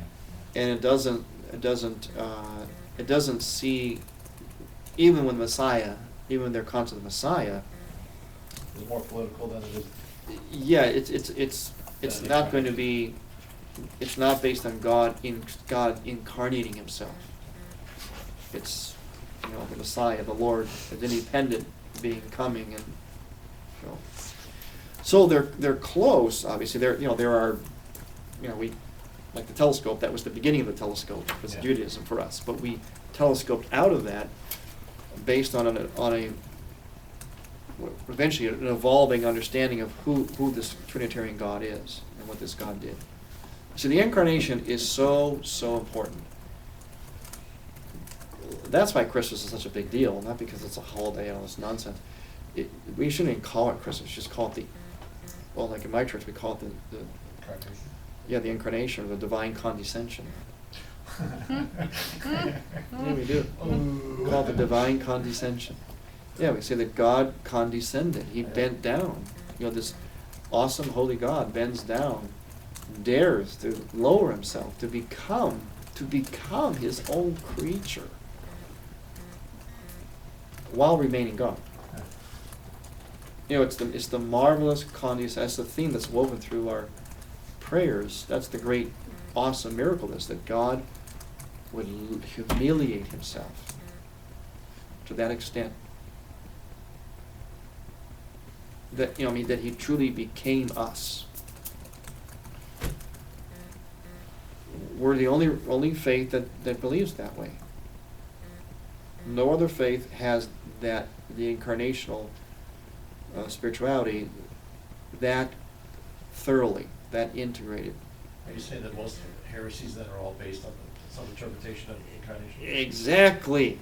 and it doesn't see even when their concept of Messiah. It's more political than it is. Yeah, it's not going to be. It's not based on God incarnating Himself. It's the Messiah, the Lord, as independent being coming, and so they're close. Obviously, there are we like the telescope. That was the beginning of the telescope. Was Yeah. Judaism for us, but we telescoped out of that based on a eventually an evolving understanding of who this Trinitarian God is and what this God did. So the incarnation is so important. That's why Christmas is such a big deal, not because it's a holiday and all this nonsense. We shouldn't even call it Christmas, just call it like in my church we call it the incarnation, or the divine condescension. Yeah, we do. We call it the divine condescension. Yeah, we say that God condescended. He bent down. This awesome holy God bends down, dares to lower himself, to become his own creature while remaining God. It's the marvelous condescension. That's the theme that's woven through our prayers. That's the great, awesome miracle is that God would humiliate himself to that extent. That that he truly became us. We're the only faith that believes that way. No other faith has the incarnational spirituality that thoroughly, that integrated. Are you saying that most heresies that are all based on some interpretation of the incarnation. Exactly.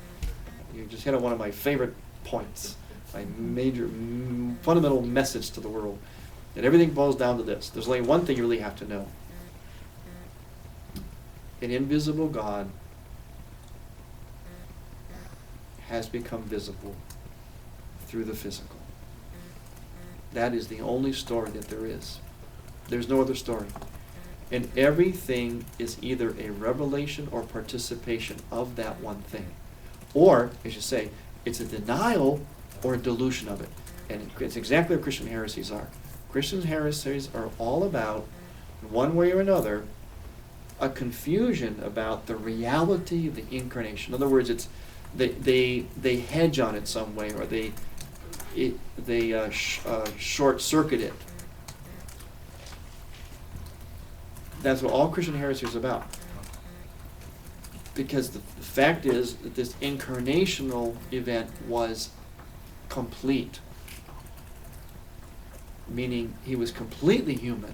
You just hit on one of my favorite points, my major, fundamental message to the world. And everything boils down to this. There's only one thing you really have to know. An invisible God has become visible through the physical. That is the only story that there is. There's no other story. And everything is either a revelation or participation of that one thing. Or, as you say, it's a denial or a dilution of it. And it's exactly what Christian heresies are. Christian heresies are all about, in one way or another, a confusion about the reality of the incarnation. In other words, it's they hedge on it some way, or they short circuit it. That's what all Christian heresy is about. Because the fact is that this incarnational event was complete. Meaning he was completely human,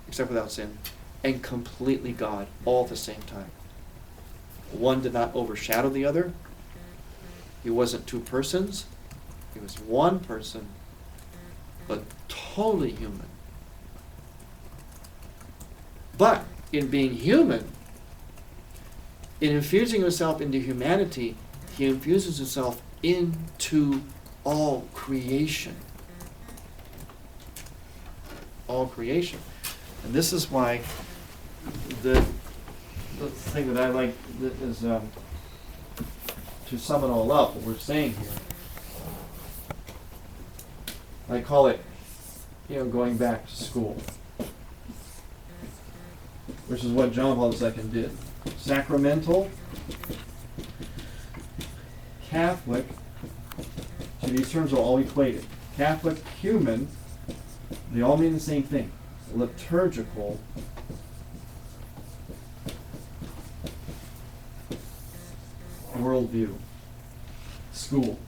except without sin, and completely God, all at the same time. One did not overshadow the other. He wasn't two persons. He was one person, but totally human. But in being human, in infusing himself into humanity, he infuses himself into all creation. All creation. And this is why the thing that I like is to sum it all up, what we're saying here. I call it, going back to school. Which is what John Paul II did. Sacramental, Catholic, so these terms are all equated. Catholic, human, they all mean the same thing. Liturgical, worldview, school,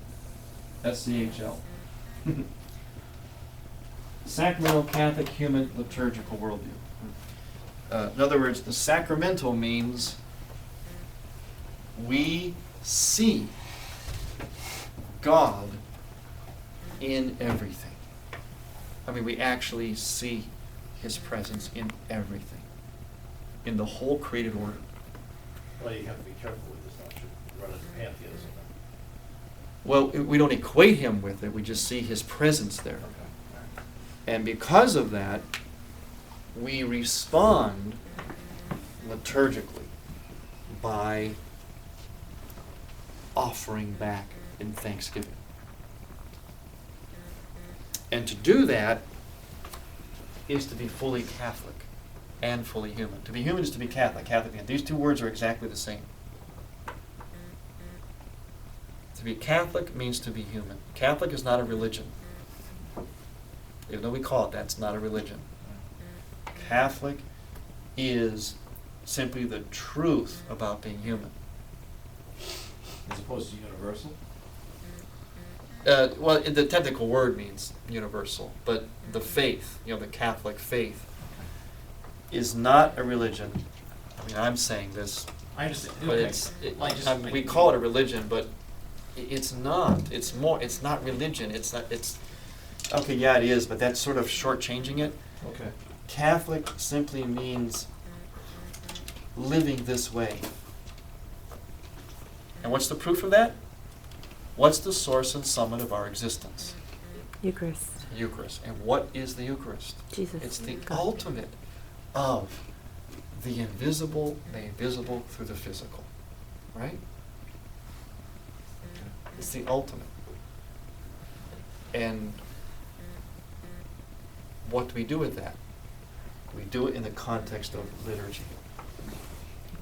SCHL. Sacramental, Catholic, human, liturgical worldview. In other words, the sacramental means we see God in everything. I mean, we actually see his presence in everything, in the whole created order. Well, you have to be careful with this, not to run into pantheism. Well, we don't equate him with it, we just see his presence there. Okay. And because of that, we respond liturgically by offering back in thanksgiving. And to do that is to be fully Catholic and fully human. To be human is to be Catholic. Catholic. These two words are exactly the same. To be Catholic means to be human. Catholic is not a religion. Even though we call it that, it's not a religion. Catholic is simply the truth about being human. As opposed to universal? Well, the technical word means universal, but the faith, the Catholic faith, is not a religion. I mean, I'm saying this, I understand. but Okay. we call it a religion, but it's not. It's more. It's not religion. It's not. It's okay. Yeah, it is, but that's sort of shortchanging it. Okay. Catholic simply means living this way. And what's the proof of that? What's the source and summit of our existence? Eucharist. Eucharist. And what is the Eucharist? Jesus. It's the God. ultimate of the invisible made visible through the physical. Right? It's the ultimate. And what do we do with that? We do it in the context of liturgy.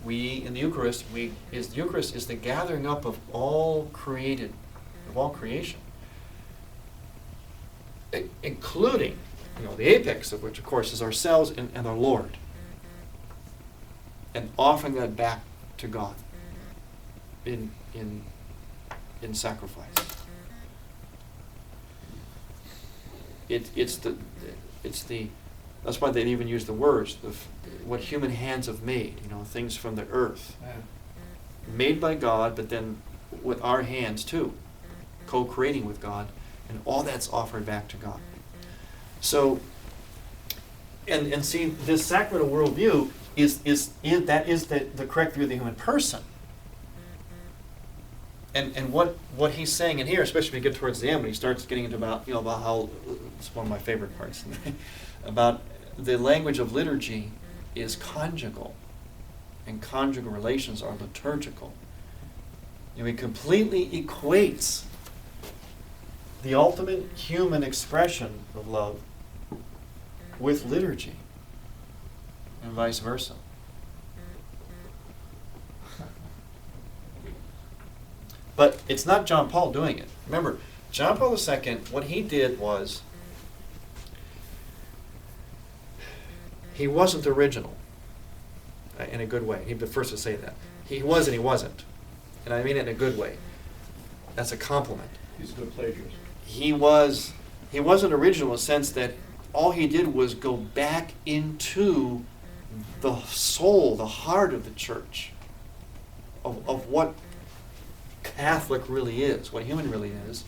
In the Eucharist, the Eucharist is the gathering up of all creation, including, the apex of which, of course, is ourselves and our Lord, and offering that back to God in sacrifice. It's the That's why they even use the words, what human hands have made, things from the earth. Yeah. Made by God, but then with our hands too, co-creating with God, and all that's offered back to God. So, and see, this sacramental worldview is the correct view of the human person. And what he's saying in here, especially when you get towards the end, when he starts getting into about how, it's one of my favorite parts, about the language of liturgy is conjugal, and conjugal relations are liturgical. He completely equates the ultimate human expression of love with liturgy, and vice versa. But it's not John Paul doing it. Remember, John Paul II, what he did was, he wasn't original in a good way. He'd be the first to say that. He was and he wasn't. And I mean it in a good way. That's a compliment. He's a good plagiarist. He wasn't original in the sense that all he did was go back into the soul, the heart of the church, of what Catholic really is, what human really is.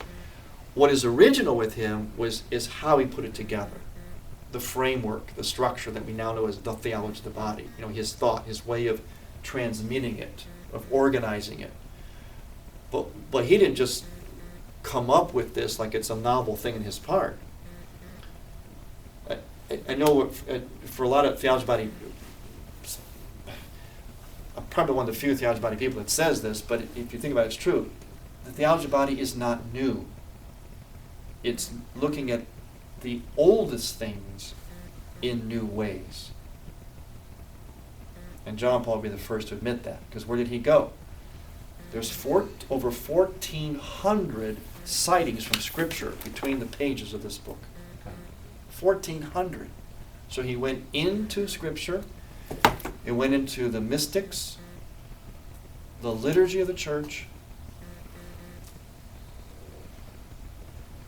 What is original with him is how he put it together. The framework, the structure that we now know as the theology of the body. His thought, his way of transmitting it, of organizing it. But he didn't just come up with this like it's a novel thing in his part. I know for a lot of theology body, I'm probably one of the few theology body people that says this, but if you think about it, it's true. The theology body is not new. It's looking at the oldest things in new ways. And John Paul will be the first to admit that, because where did he go? There's over 1,400 sightings from Scripture between the pages of this book. 1,400. So he went into Scripture, it went into the mystics, the liturgy of the church,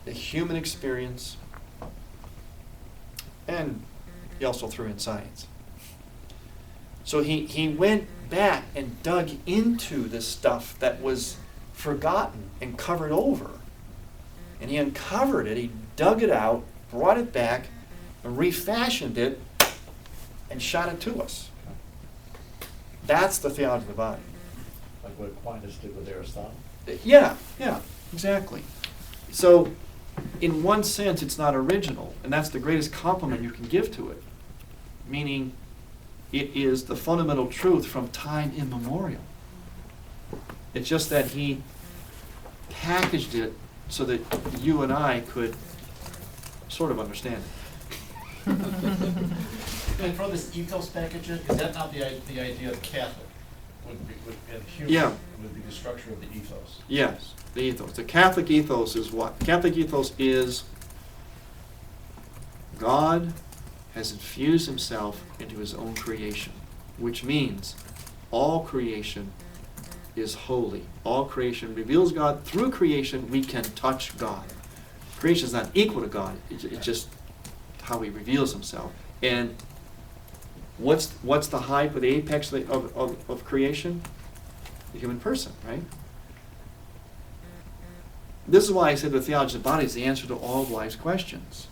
the human experience, and he also threw in science. So he went back and dug into this stuff that was forgotten and covered over. And he uncovered it, he dug it out, brought it back, and refashioned it, and shot it to us. That's the theology of the body. Like what Aquinas did with Aristotle? Yeah, exactly. So, in one sense, it's not original, and that's the greatest compliment you can give to it. Meaning, it is the fundamental truth from time immemorial. It's just that he packaged it so that you and I could sort of understand it. And throw this ethos package in, is that not the idea of Catholic? And human Yeah. would be the structure of the ethos? Yes, the ethos. The Catholic ethos is what? The Catholic ethos is God has infused himself into his own creation, which means all creation is holy. All creation reveals God. Through creation, we can touch God. Creation is not equal to God. It's just how he reveals himself. And what's the height or the apex of creation? The human person, right? This is why I said the theology of the body is the answer to all of life's questions.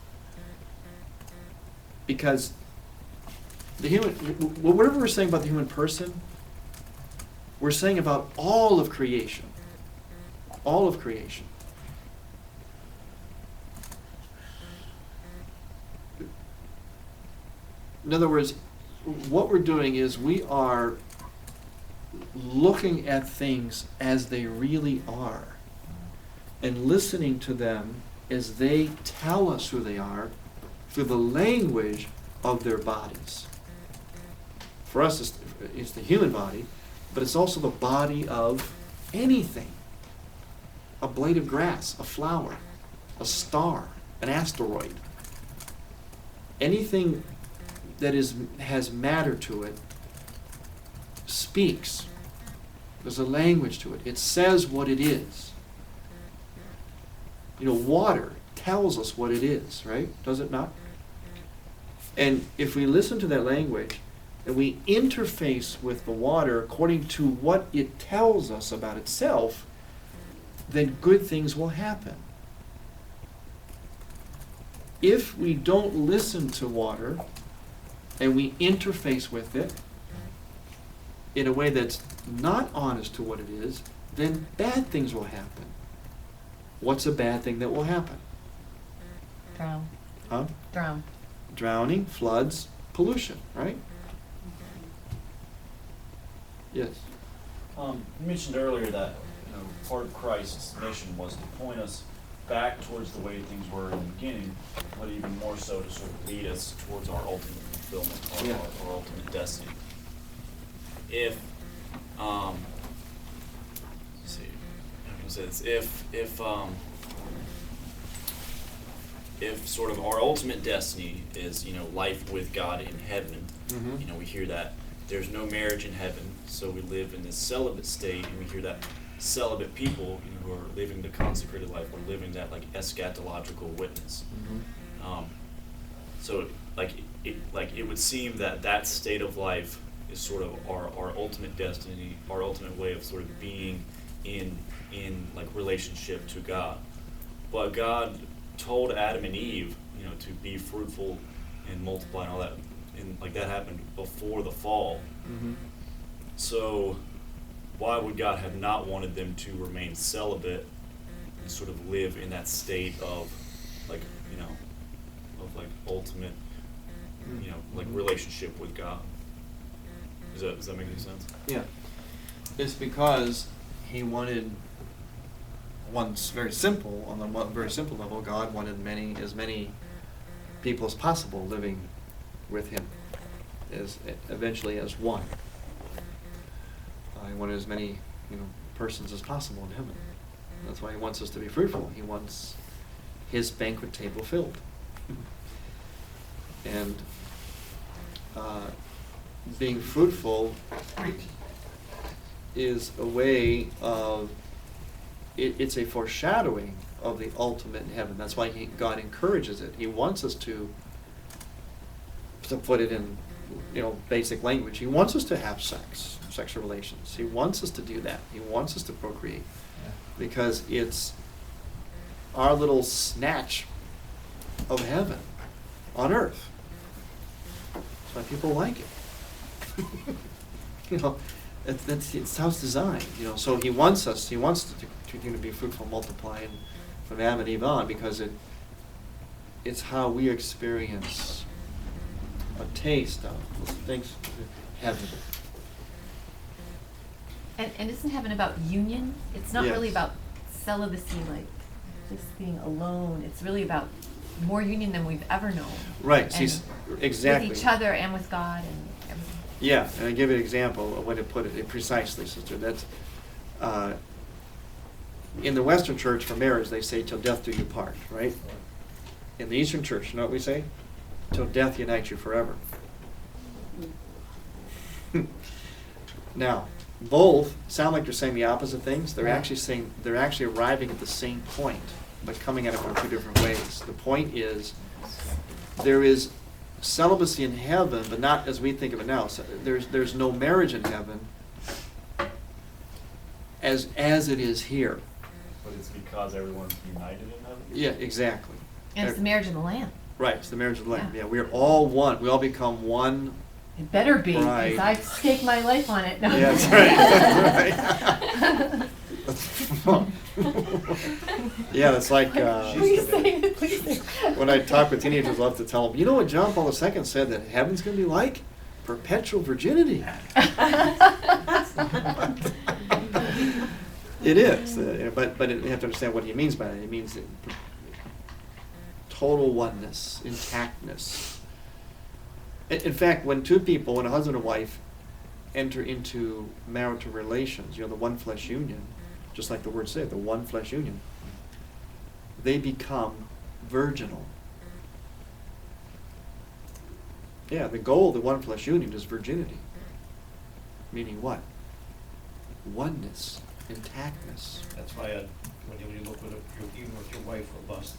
Because the human, whatever we're saying about the human person, we're saying about all of creation. All of creation. In other words, what we're doing is we are looking at things as they really are and listening to them as they tell us who they are through the language of their bodies. For us, it's the human body, but it's also the body of anything. A blade of grass, a flower, a star, an asteroid. Anything that has matter to it speaks. There's a language to it. It says what it is. Water tells us what it is, right? Does it not? And if we listen to that language, and we interface with the water according to what it tells us about itself, then good things will happen. If we don't listen to water, and we interface with it in a way that's not honest to what it is, then bad things will happen. What's a bad thing that will happen? Drown. Huh? Drown. Drowning, floods, pollution, right? Yes. You mentioned earlier that, part of Christ's mission was to point us back towards the way things were in the beginning, but even more so to sort of lead us towards our ultimate fulfillment, our ultimate destiny. If, let's see, how can I say this? If sort of our ultimate destiny is, life with God in heaven, Mhm. we hear that there's no marriage in heaven, so we live in this celibate state, and we hear that celibate people, who are living the consecrated life, are living that like eschatological witness. So it would seem that state of life is sort of our ultimate destiny, our ultimate way of sort of being in like relationship to God. But God told Adam and Eve, to be fruitful and multiply and all that, and like that happened before the fall. Mm-hmm. So why would God have not wanted them to remain celibate and sort of live in that state of like, of like ultimate, like relationship with God? Does that make any sense? Yeah. It's because he wanted very simple, on the very simple level, God wanted as many people as possible living with him, eventually as one. He wanted as many, persons as possible in heaven. That's why he wants us to be fruitful. He wants his banquet table filled. And being fruitful is a way of, it's a foreshadowing of the ultimate in heaven. That's why God encourages it. He wants us to put it in, basic language. He wants us to have sexual relations. He wants us to do that. He wants us to procreate. Yeah. Because it's our little snatch of heaven on earth. That's why people like it. It's how it's designed. So he wants to continue to be fruitful, multiply, and from Adam and Eve on, because it's how we experience a taste of things, heaven. And isn't heaven about union? It's not really Yes. about celibacy, like just being alone. It's really about more union than we've ever known. Right. And Exactly. with each other and with God and everything. Yeah, and I give you an example of when to put it precisely, sister. That's in the Western Church for marriage, they say till death do you part, right? In the Eastern Church, you know what we say? Till death unites you forever. Now, both sound like they're saying the opposite things. They're actually arriving at the same point, but coming at it from two different ways. The point is, there is celibacy in heaven, but not as we think of it now. So there's no marriage in heaven as it is here. But it's because everyone's united in heaven? Yeah, exactly. And it's the marriage of the Lamb. Right, it's the marriage of the Lamb. Yeah. Yeah, we're all one. We all become one. It better be, Right. because I've staked my life on it. No. Yeah, that's right. Yeah, that's like Please say it, please say it. when I talk with teenagers, I love to tell them, you know what John Paul II said that heaven's going to be like? Perpetual virginity. It is, but you have to understand what he means by that. It means total oneness, intactness. In fact, when a husband and wife enter into marital relations, the one flesh union, just like the word said, the one flesh union, they become virginal. Yeah, the goal of the one flesh union is virginity. Meaning what? Oneness, intactness. That's why when you look even with your wife or lust,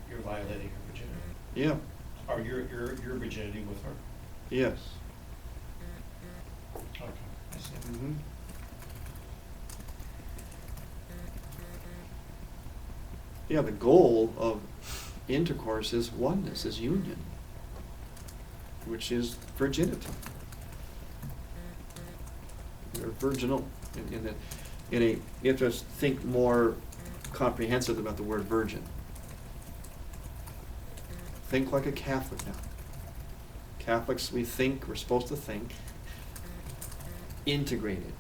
you're violating your virginity. Yeah. Or your virginity with her? Yes. Okay, I see. Mm-hmm. Yeah, the goal of intercourse is oneness, is union, which is virginity. We're virginal you have to think more comprehensive about the word virgin. Think like a Catholic now. Catholics, we're supposed to think integrated,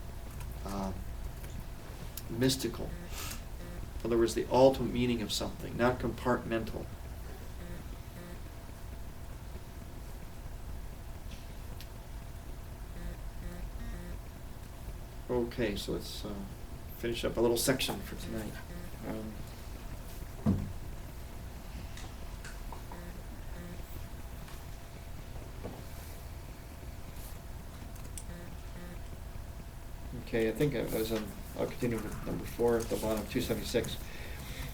mystical. In other words, the ultimate meaning of something, not compartmental. Okay, so let's finish up a little section for tonight. Okay, I think I'll continue with number 4 at the bottom, 276.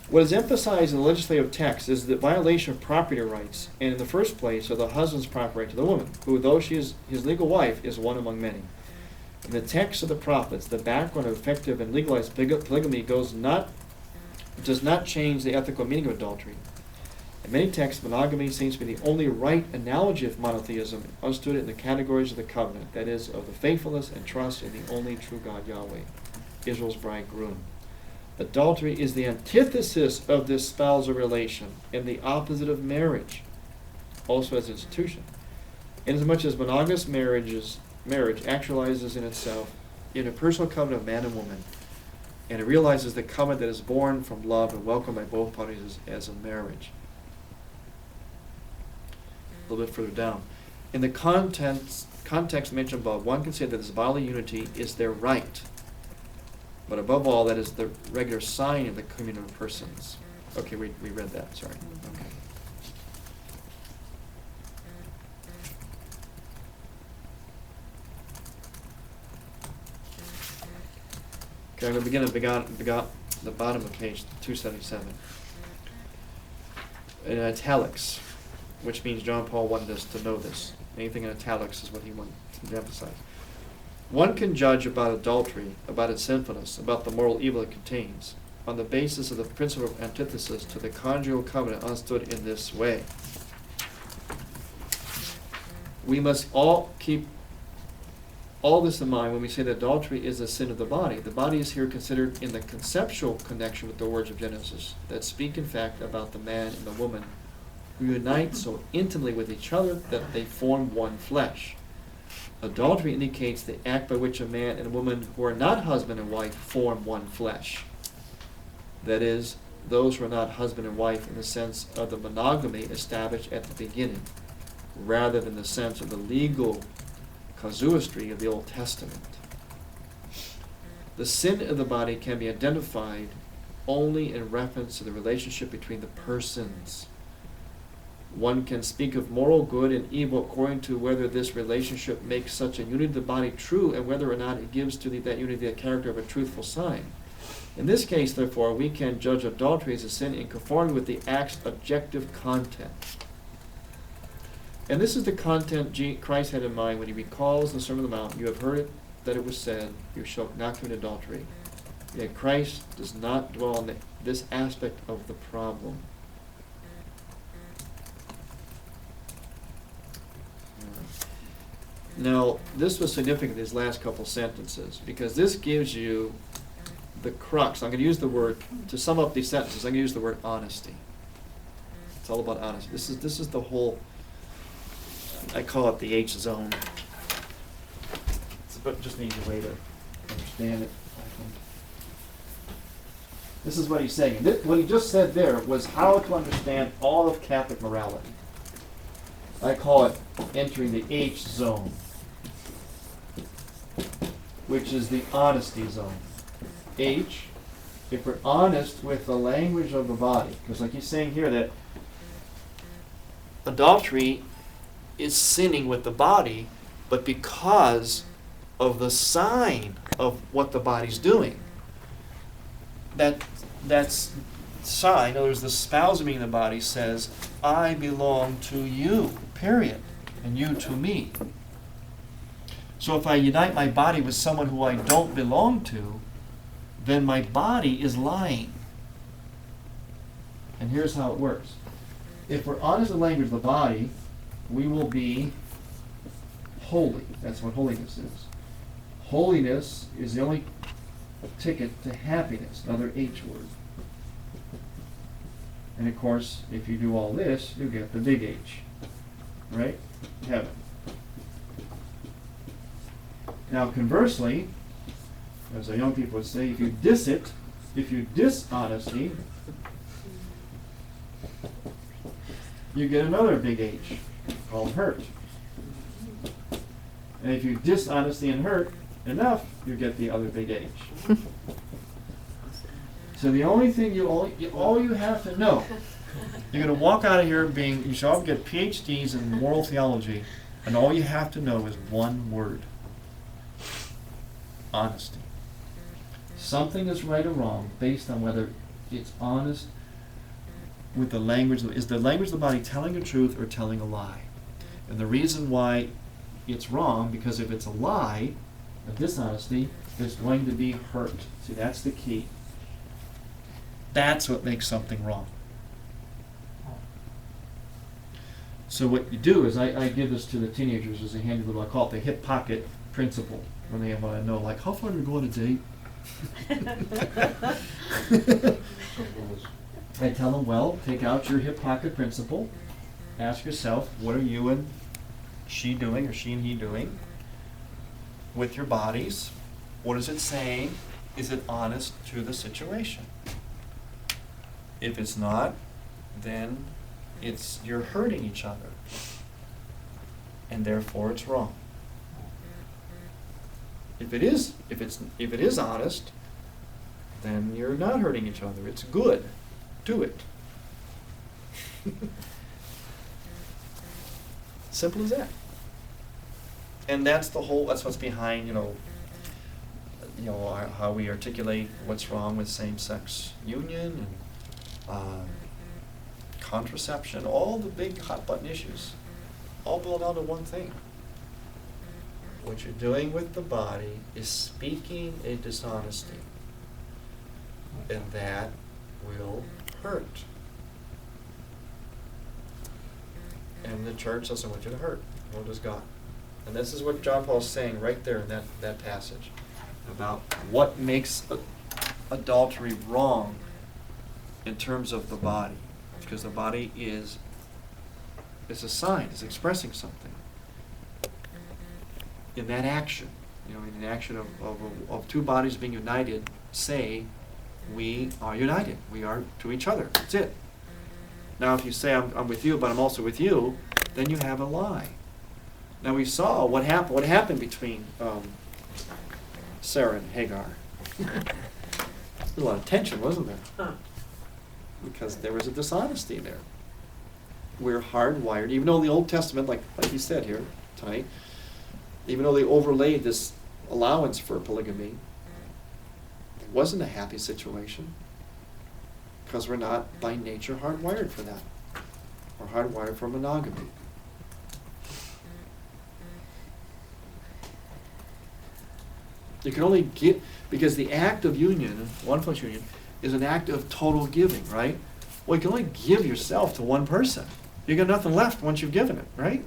What is emphasized in the legislative text is the violation of property rights, and in the first place of the husband's property right to the woman, who, though she is his legal wife, is one among many. In the text of the prophets, the background of effective and legalized polygamy does not change the ethical meaning of adultery. In many texts, monogamy seems to be the only right analogy of monotheism, understood in the categories of the covenant, that is, of the faithfulness and trust in the only true God Yahweh, Israel's bridegroom. Adultery is the antithesis of this spousal relation and the opposite of marriage, also as an institution. Inasmuch as monogamous marriage actualizes in itself in a personal covenant of man and woman, and it realizes the covenant that is born from love and welcomed by both parties as a marriage. A little bit further down. In the context mentioned above, one can say that this bodily unity is their right, but above all, that is the regular sign of the communion of persons. Okay, we read that, sorry. Okay. Okay, I'm going to begin at the bottom of page 277. In italics, which means John Paul wanted us to know this. Anything in italics is what he wanted to emphasize. One can judge about adultery, about its sinfulness, about the moral evil it contains, on the basis of the principle of antithesis to the conjugal covenant understood in this way. We must all keep all this in mind when we say that adultery is a sin of the body. The body is here considered in the conceptual connection with the words of Genesis that speak in fact about the man and the woman who unite so intimately with each other that they form one flesh. Adultery indicates the act by which a man and a woman who are not husband and wife form one flesh. That is, those who are not husband and wife in the sense of the monogamy established at the beginning, rather than the sense of the legal casuistry of the Old Testament. The sin of the body can be identified only in reference to the relationship between the persons. One can speak of moral good and evil according to whether this relationship makes such a unity of the body true and whether or not it gives to that unity the character of a truthful sign. In this case, therefore, we can judge adultery as a sin in conformity with the act's objective content. And this is the content Christ had in mind when he recalls the Sermon on the Mount. You have heard it, that it was said, you shall not commit adultery. Yet Christ does not dwell on this aspect of the problem. Now, this was significant, these last couple sentences, because this gives you the crux. I'm going to use the word, to sum up these sentences, I'm going to use the word honesty. It's all about honesty. This is the whole, I call it the H zone. But just needs a way to understand it, I think. This is what he's saying. What he just said there was how to understand all of Catholic morality. I call it entering the H zone, which is the honesty zone. H, if we're honest with the language of the body, because like he's saying here that adultery is sinning with the body, but because of the sign of what the body's doing. That's sign, in other words, the spouse being the body says, I belong to you, period, and you to me. So if I unite my body with someone who I don't belong to, then my body is lying. And here's how it works. If we're honest in the language of the body, we will be holy. That's what holiness is. Holiness is the only ticket to happiness, another H word. And of course, if you do all this, you get the big H, right? Heaven. Now conversely, as the young people would say, if you diss honesty, you get another big H called hurt. And if you dishonesty and hurt enough, you get the other big H. So the only thing all you have to know, you're going to walk out of here being, you should all get PhDs in moral theology, and all you have to know is one word: honesty. Something is right or wrong based on whether it's honest with the language. Is the language of the body telling the truth or telling a lie? And the reason why it's wrong, because if it's a lie, a dishonesty, there's going to be hurt. See, that's the key. That's what makes something wrong. So what you do is, I give this to the teenagers as a handy little, I call it the hip pocket principle. When they want to know, like, how far do we go on a date? I tell them, well, take out your hip pocket principle. Ask yourself, what are you and she doing, or she and he doing with your bodies? What is it saying? Is it honest to the situation? If it's not, then you're hurting each other, and therefore it's wrong. If it is honest, then you're not hurting each other. It's good. Do it. Simple as that. And that's what's behind, how we articulate what's wrong with same-sex union and contraception, all the big hot-button issues, all boil down to one thing. What you're doing with the body is speaking a dishonesty, and that will hurt. And the church doesn't want you to hurt, nor does God. And this is what John Paul is saying right there in that passage about what makes adultery wrong in terms of the body. Because the body is a sign, it's expressing something. In that action, in an action of two bodies being united, say, we are united. We are to each other. That's it. Now, if you say, I'm with you, but I'm also with you, then you have a lie. Now, we saw what happened between Sarah and Hagar. There was a lot of tension, wasn't there? Because there was a dishonesty there. We're hardwired, even though the Old Testament, like he said here tonight, even though they overlaid this allowance for polygamy, it wasn't a happy situation, because we're not by nature hardwired for that. We're hardwired for monogamy. You can only give, because the act of union, one flesh union, is an act of total giving, right? Well, you can only give yourself to one person. You got nothing left once you've given it, right?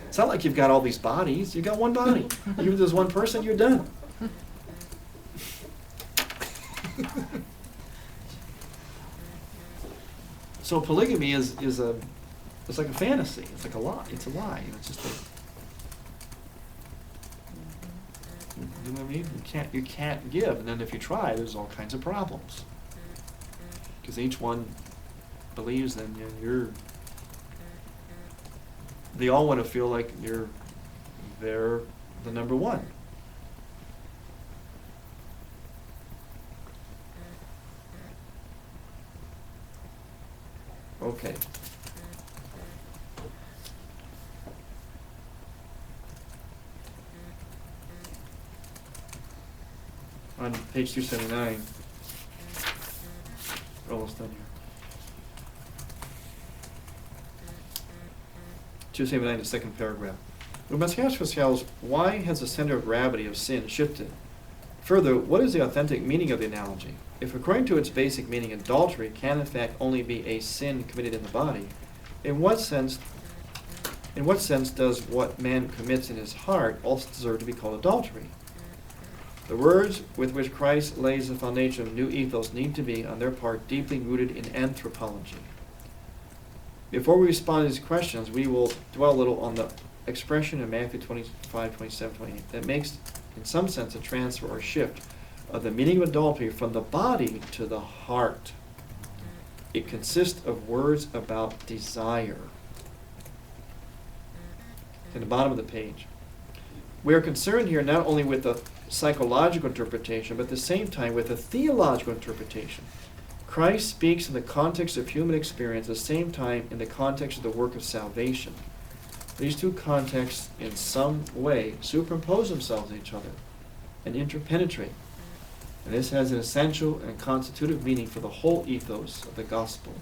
It's not like you've got all these bodies. You've got one body. You give this one person, you're done. So polygamy is it's like a fantasy. It's like a lie. It's a lie. It's just you know what I mean? You can't give, and then if you try, there's all kinds of problems. Because each one believes that they all want to feel like they're the number one. Okay. On page 279, We're almost done here. 279, the second paragraph. We must ask ourselves, why has the center of gravity of sin shifted? Further, what is the authentic meaning of the analogy? If according to its basic meaning, adultery can in fact only be a sin committed in the body, in what sense does what man commits in his heart also deserve to be called adultery? The words with which Christ lays the foundation of new ethos need to be, on their part, deeply rooted in anthropology. Before we respond to these questions, we will dwell a little on the expression in Matthew 25, 27, 28 that makes, in some sense, a transfer or shift of the meaning of adultery from the body to the heart. It consists of words about desire. In the bottom of the page. We are concerned here not only with the psychological interpretation, but at the same time with the theological interpretation. Christ speaks in the context of human experience, at the same time in the context of the work of salvation. These two contexts, in some way, superimpose themselves on each other and interpenetrate. And this has an essential and constitutive meaning for the whole ethos of the gospel,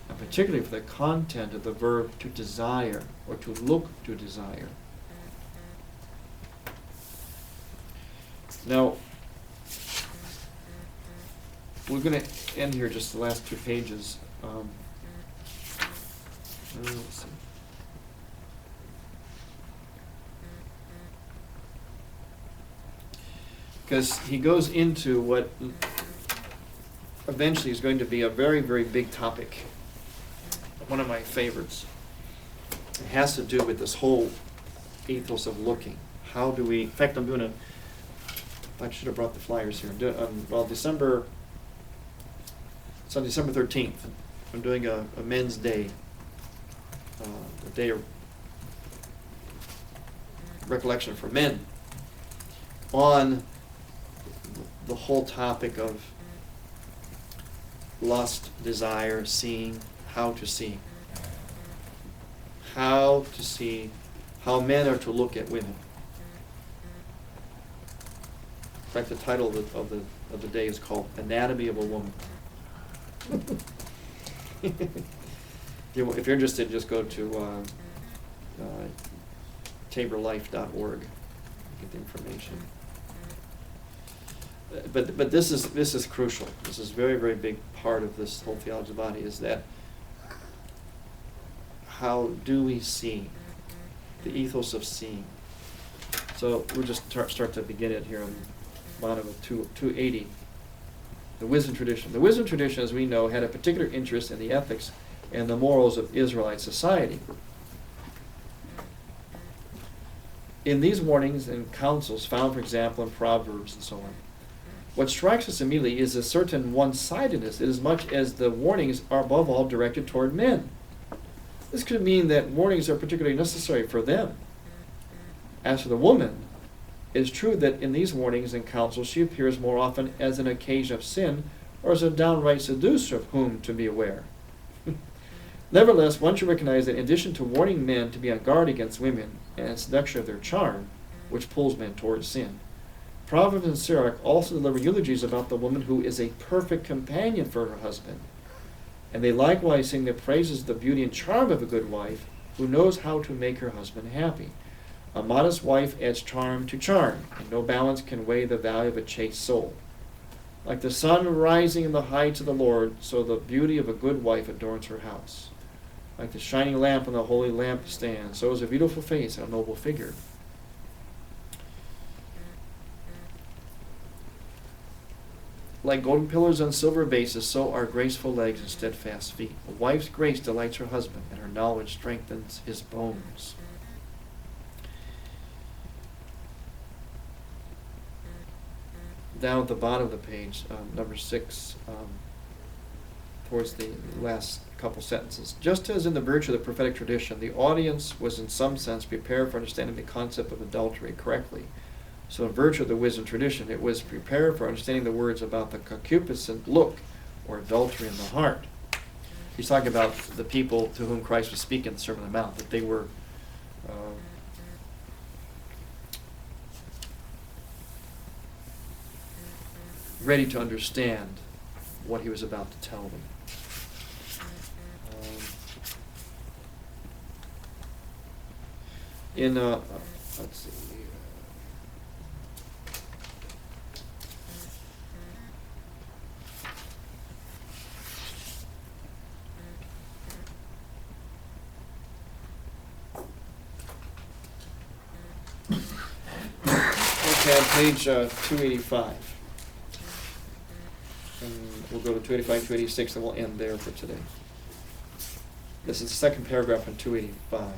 and particularly for the content of the verb to desire, or to look to desire. Now, we're going to end here just the last 2 pages. Let's see. Because he goes into what eventually is going to be a very, very big topic. One of my favorites. It has to do with this whole ethos of looking. How do we, in fact, I'm doing I should have brought the flyers here. December 13th, I'm doing a men's day, a day of recollection for men on the whole topic of lust, desire, seeing, how to see. How to see, how men are to look at women. In fact, the title of the day is called Anatomy of a Woman. If you're interested, just go to taborlife.org. Get the information. But this is crucial. This is a very, very big part of this whole theology of the body, is that how do we see? The ethos of seeing. So we'll just start to begin it here on the bottom of 280. The wisdom tradition. The wisdom tradition, as we know, had a particular interest in the ethics and the morals of Israelite society. In these warnings and counsels found, for example, in Proverbs and so on, what strikes us immediately is a certain one-sidedness, inasmuch as the warnings are above all directed toward men. This could mean that warnings are particularly necessary for them. As for the woman, it is true that in these warnings and counsels she appears more often as an occasion of sin or as a downright seducer of whom to be aware. Nevertheless, one should recognize that in addition to warning men to be on guard against women and seduction of their charm, which pulls men towards sin, Proverbs and Sirach also deliver eulogies about the woman who is a perfect companion for her husband. And they likewise sing the praises of the beauty and charm of a good wife who knows how to make her husband happy. A modest wife adds charm to charm, and no balance can weigh the value of a chaste soul. Like the sun rising in the heights of the Lord, so the beauty of a good wife adorns her house. Like the shining lamp on the holy lampstand, so is a beautiful face and a noble figure. Like golden pillars on silver bases, so are graceful legs and steadfast feet. A wife's grace delights her husband, and her knowledge strengthens his bones. Down at the bottom of the page, number 6, towards the last couple sentences. Just as in the virtue of the prophetic tradition, the audience was in some sense prepared for understanding the concept of adultery correctly, so in virtue of the wisdom tradition, it was prepared for understanding the words about the concupiscent look, or adultery in the heart. He's talking about the people to whom Christ was speaking in the Sermon on the Mount, that they were ready to understand what he was about to tell them. Let's see. Okay, on page 285. And we'll go to 285, 286, and we'll end there for today. This is the second paragraph on 285.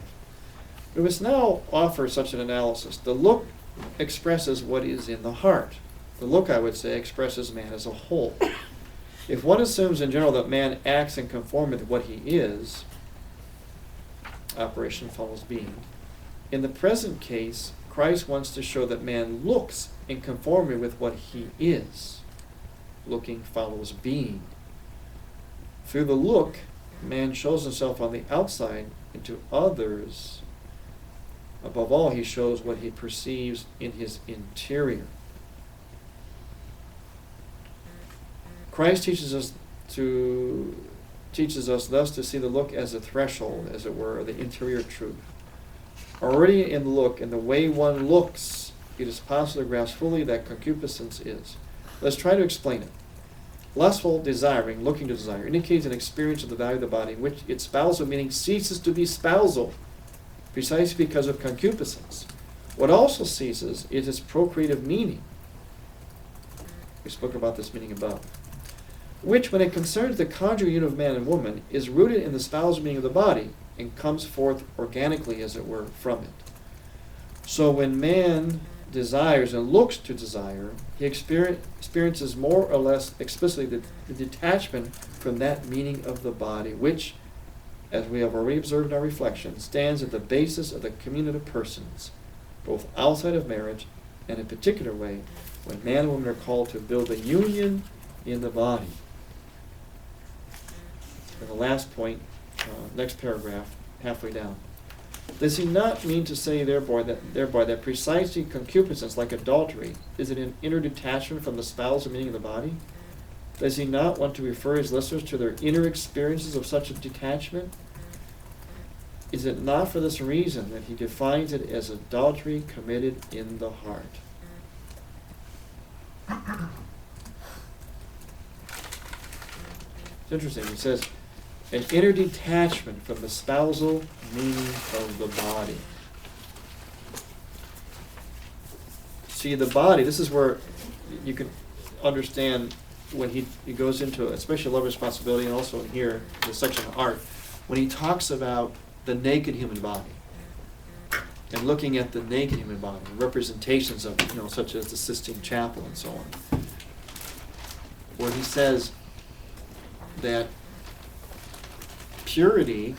We must now offer such an analysis. The look expresses what is in the heart. The look, I would say, expresses man as a whole. If one assumes in general that man acts in conformity with what he is, operation follows being. In the present case, Christ wants to show that man looks in conformity with what he is. Looking follows being. Through the look, man shows himself on the outside and to others. Above all, he shows what he perceives in his interior. Christ teaches us thus to see the look as a threshold, as it were, the interior truth. Already in the look, in the way one looks, it is possible to grasp fully that concupiscence is. Let's try to explain it. Lustful, desiring, looking to desire, indicates an experience of the value of the body in which its spousal meaning ceases to be spousal, precisely because of concupiscence. What also ceases is its procreative meaning. We spoke about this meaning above. Which, when it concerns the conjugal union of man and woman, is rooted in the spousal meaning of the body and comes forth organically, as it were, from it. So when man desires and looks to desire, he experiences more or less explicitly the detachment from that meaning of the body, which, as we have already observed in our reflection, stands at the basis of the communion of persons, both outside of marriage and in a particular way when man and woman are called to build a union in the body. And the last point, next paragraph, halfway down. Does he not mean to say thereby that precisely concupiscence, like adultery, is an inner detachment from the spousal meaning of the body? Does he not want to refer his listeners to their inner experiences of such a detachment? Is it not for this reason that he defines it as adultery committed in the heart? It's interesting. He says, an inner detachment from the spousal meaning of the body. See, the body, this is where you can understand when he goes into, especially love responsibility, and also in here, the section of art, when he talks about the naked human body and looking at the naked human body, representations of it, such as the Sistine Chapel and so on, where he says that purity, in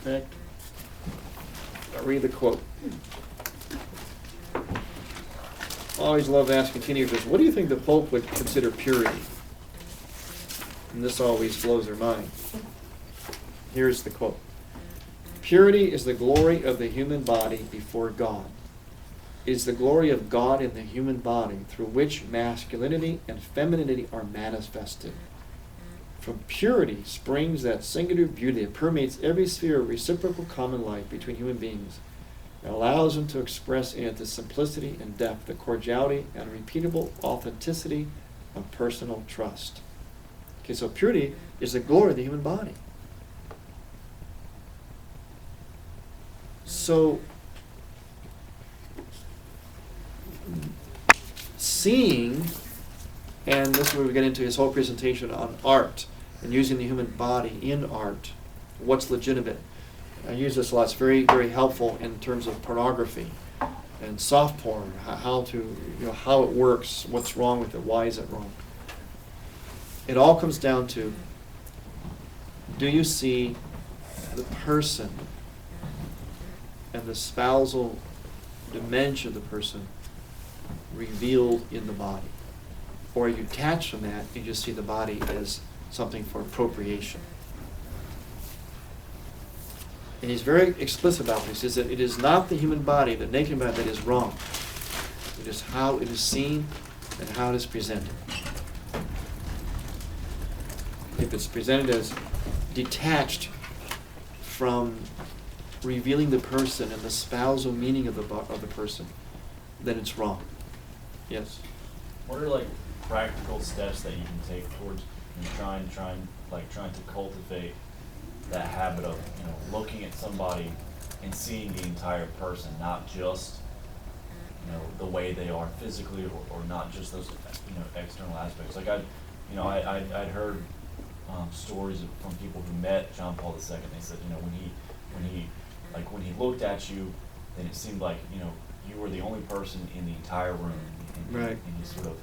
fact, I'll read the quote. I always love asking teenagers, what do you think the Pope would consider purity? And this always blows their mind. Here's the quote. Purity is the glory of the human body before God. It is the glory of God in the human body through which masculinity and femininity are manifested. From purity springs that singular beauty that permeates every sphere of reciprocal common life between human beings and allows them to express in it the simplicity and depth, the cordiality and repeatable authenticity of personal trust. Okay, so purity is the glory of the human body. So, seeing, and this is where we get into his whole presentation on art and using the human body in art, what's legitimate. I use this a lot. It's very, very helpful in terms of pornography and soft porn, how it works, what's wrong with it, why is it wrong. It all comes down to, do you see the person and the spousal dimension of the person revealed in the body? Or are you detached from that and you just see the body as something for procreation? And he's very explicit about this. He says that it is not the human body, the naked body, that is wrong. It is how it is seen and how it is presented. if it's presented as detached from revealing the person and the spousal meaning of the person, then it's wrong. Yes? What are like practical steps that you can take towards trying to cultivate that habit of, you know, looking at somebody and seeing the entire person, not just, you know, the way they are physically, or not just those, you know, external aspects. Like I'd heard stories from people who met John Paul II. They said, you know, when he looked at you, then it seemed like, you know, you were the only person in the entire room. And Right. And he sort of,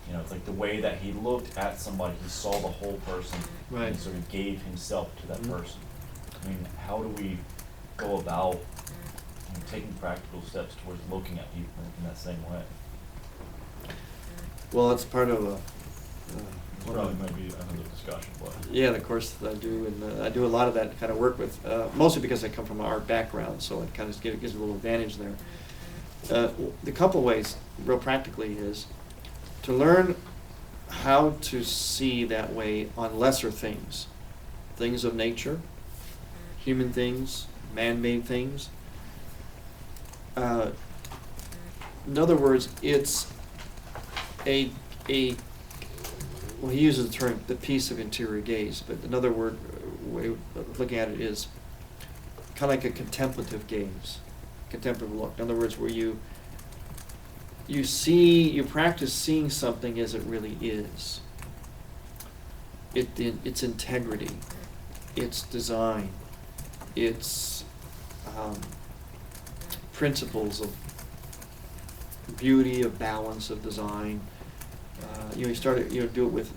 you know, it's like the way that he looked at somebody, he saw the whole person. Right. And sort of gave himself to that Mhm. person. I mean, how do we go about, you know, taking practical steps towards looking at people in that same way? Well, it's part of a. Probably might be another discussion, but. Yeah, the course that I do, and I do a lot of that kind of work with, mostly because I come from an art background, so it kind of gives a little advantage there. The couple ways, real practically, is to learn how to see that way on lesser things, things of nature, human things, man-made things. In other words, it's a well, he uses the term the piece of interior gaze, but another way of looking at it is kind of like a contemplative gaze, contemplative look. In other words, where you practice seeing something as it really is. Its integrity, its design, its principles of beauty, of balance, of design. You start to do it with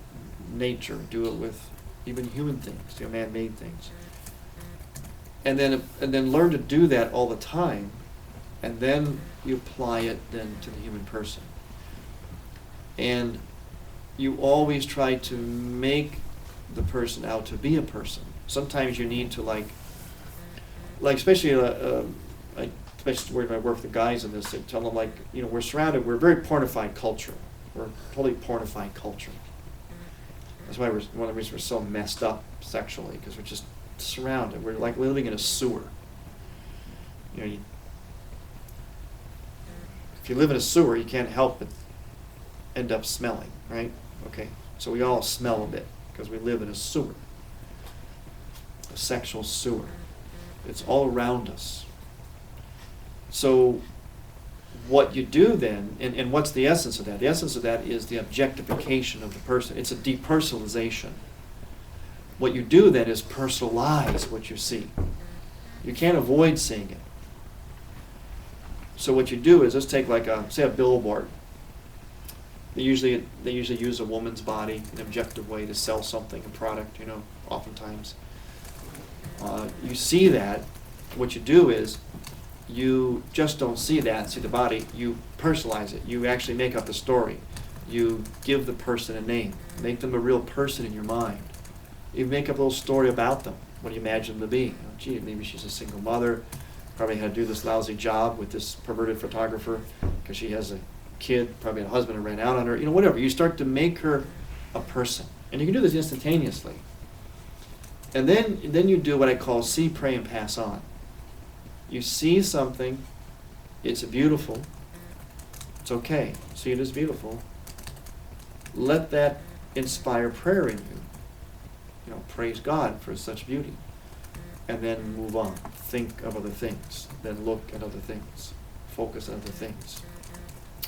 nature, do it with even human things, man-made things, and then learn to do that all the time, and then you apply it then to the human person, and you always try to make the person out to be a person. Sometimes you need to like especially especially where I work with the guys in this, I tell them, like, you know, we're a very pornified culture. We're a totally pornified culture. That's why one of the reasons we're so messed up sexually, because we're just surrounded. We're like living in a sewer. You know, if you live in a sewer, you can't help but end up smelling, right? Okay, so we all smell a bit because we live in a sewer, a sexual sewer. It's all around us. So what you do then, and what's the essence of that? The essence of that is the objectification of the person. It's a depersonalization. What you do then is personalize what you see. You can't avoid seeing it. So what you do is, let's take like say a billboard. They usually use a woman's body in an objective way to sell something, a product, you know, oftentimes. You see that. What you do is, you just don't see that, see the body, you personalize it. You actually make up the story. You give the person a name. Make them a real person in your mind. You make up a little story about them. What do you imagine them to be? You know, gee, maybe she's a single mother, probably had to do this lousy job with this perverted photographer because she has a kid, probably a husband who ran out on her, you know, whatever. You start to make her a person. And you can do this instantaneously. And then you do what I call see, pray, and pass on. You see something, it's beautiful, it's okay, see it as beautiful. Let that inspire prayer in you. You know, praise God for such beauty. And then move on. Think of other things. Then look at other things. Focus on other things.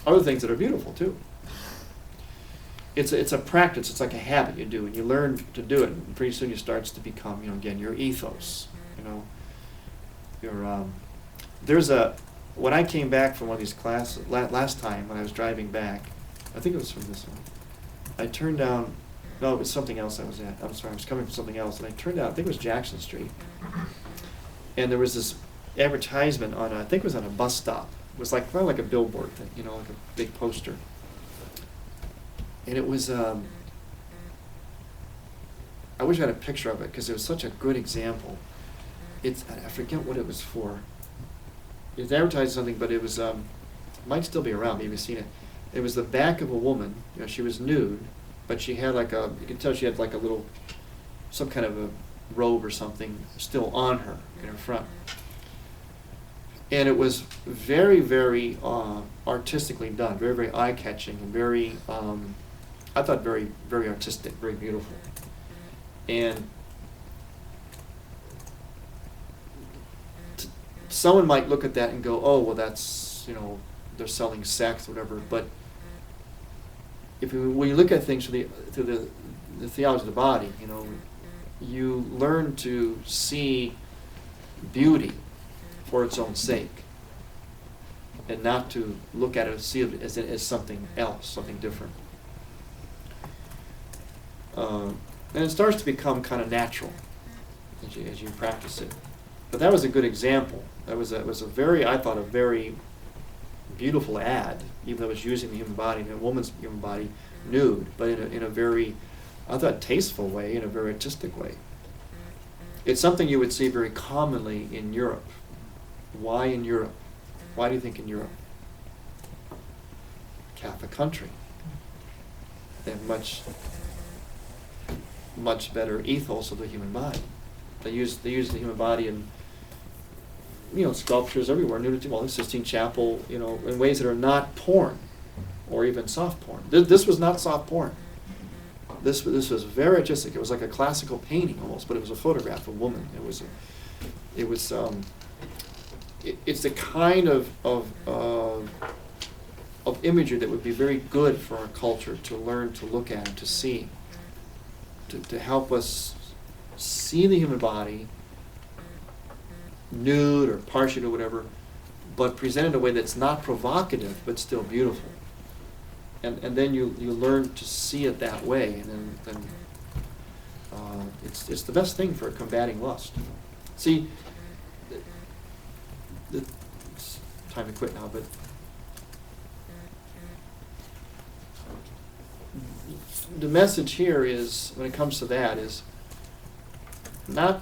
Other things that are beautiful too. It's a practice, it's like a habit you do, and you learn to do it, and pretty soon it starts to become, you know, again, your ethos, you know. When I came back from one of these classes, last time when I was driving back, I think it was from this one, I turned down, no, it was something else I was at. I'm sorry, I was coming from something else, and I turned down, I think it was Jackson Street, and there was this advertisement on, I think it was on a bus stop. It was like, probably like a billboard thing, you know, like a big poster. And it was, I wish I had a picture of it, because it was such a good example. I forget what it was for. It was advertising something, but it was, might still be around, maybe you've seen it. It was the back of a woman, you know, she was nude, but she had like you can tell she had like a little some kind of a robe or something still on her in her front. And it was very, very artistically done, very, very eye-catching, and very, I thought very, very artistic, very beautiful. And someone might look at that and go, oh, well, that's, they're selling sex or whatever. But when you look at things through the theology of the body, you learn to see beauty for its own sake, and not to look at it, see it as something else, something different. And it starts to become kind of natural as you practice it. But that was a good example. It was a very, I thought, a very beautiful ad, even though it was using the human body, a woman's human body, nude, but in a very, I thought, tasteful way, in a very artistic way. It's something you would see very commonly in Europe. Why in Europe? Why do you think in Europe? Catholic country. They have much better ethos of the human body. They use the human body in sculptures everywhere, nudity, the Sistine Chapel, in ways that are not porn or even soft porn. This was not soft porn. This was very artistic. It was like a classical painting almost, but it was a photograph of a woman. It's the kind of imagery that would be very good for our culture to learn to look at and to see, to help us see the human body nude or partially or whatever, but presented in a way that's not provocative but still beautiful. And then you learn to see it that way, and then it's the best thing for combating lust. See, it's time to quit now, but the message here is, when it comes to that, is not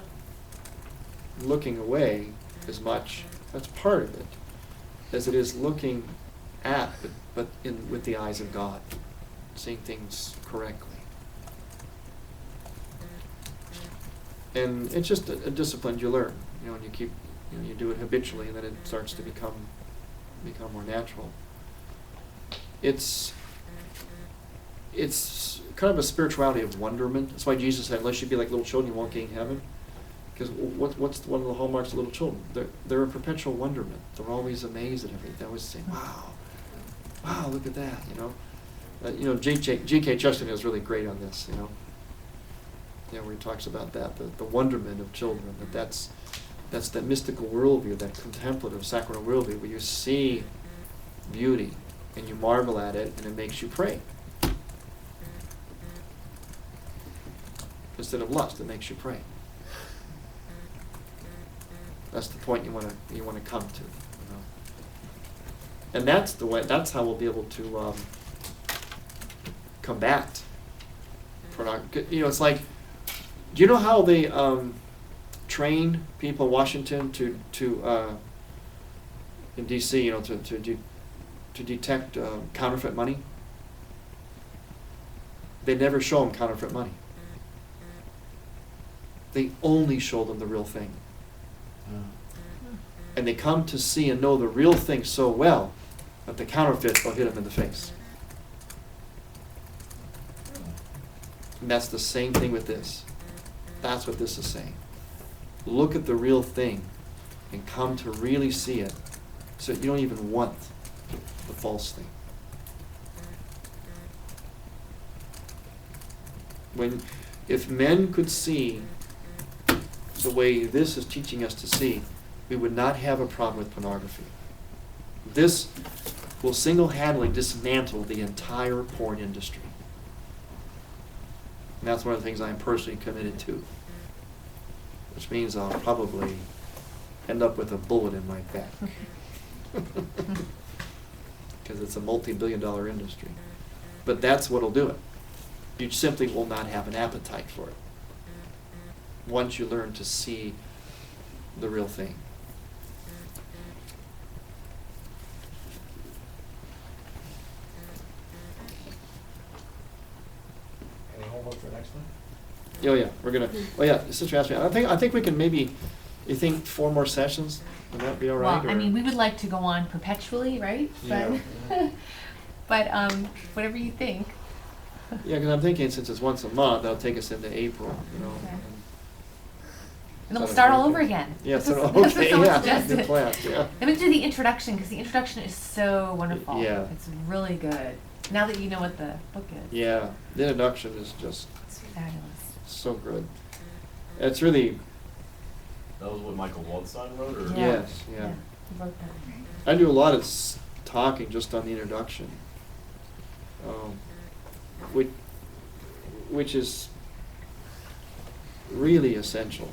looking away as much, that's part of it, as it is looking at, but with the eyes of God, seeing things correctly. And it's just a discipline you learn, and you keep, you do it habitually, and then it starts to become more natural. It's kind of a spirituality of wonderment. That's why Jesus said, unless you be like little children, you won't gain heaven. Because what's one of the hallmarks of little children? They're a perpetual wonderment. They're always amazed at everything. They're always saying, wow, look at that, G.K. Chesterton is really great on this, where he talks about that, the wonderment of children, that's that mystical worldview, that contemplative, sacramental worldview, where you see beauty and you marvel at it, and it makes you pray. Instead of lust, it makes you pray. That's the point you want to come to, and that's the way. That's how we'll be able to combat pornography. It's like, do you know how they train people in Washington to in D.C. to detect counterfeit money? They never show them counterfeit money. They only show them the real thing. And they come to see and know the real thing so well that the counterfeit will hit them in the face. And that's the same thing with this. That's what this is saying. Look at the real thing and come to really see it, so that you don't even want the false thing. If men could see the way this is teaching us to see, we would not have a problem with pornography. This will single-handedly dismantle the entire porn industry. And that's one of the things I'm personally committed to, which means I'll probably end up with a bullet in my back. Because it's a multi-billion-dollar industry. But that's what'll do it. You simply will not have an appetite for it once you learn to see the real thing. Any homework for next one? Oh, yeah, we're gonna, oh, yeah, Sister asked me, I think we can maybe, you think 4 more sessions? Would that be all right? Well, I or- mean, we would like to go on perpetually, right? Yeah. But, whatever you think. Yeah, because I'm thinking since it's once a month, that'll take us into April, you know. Okay. and- And then we'll Is that start all okay? over again. Yeah, This is- so, this is okay, someone yeah, suggested. good plan, yeah. Then we do the introduction, because the introduction is so wonderful. Yeah. It's really good. Now that you know what the book is. Yeah, the introduction is just It's fabulous. so good. It's really, That was what Michael Waldstein wrote, or? Yeah. yes, yeah. You wrote that. I do a lot of talking just on the introduction, which, which is really essential.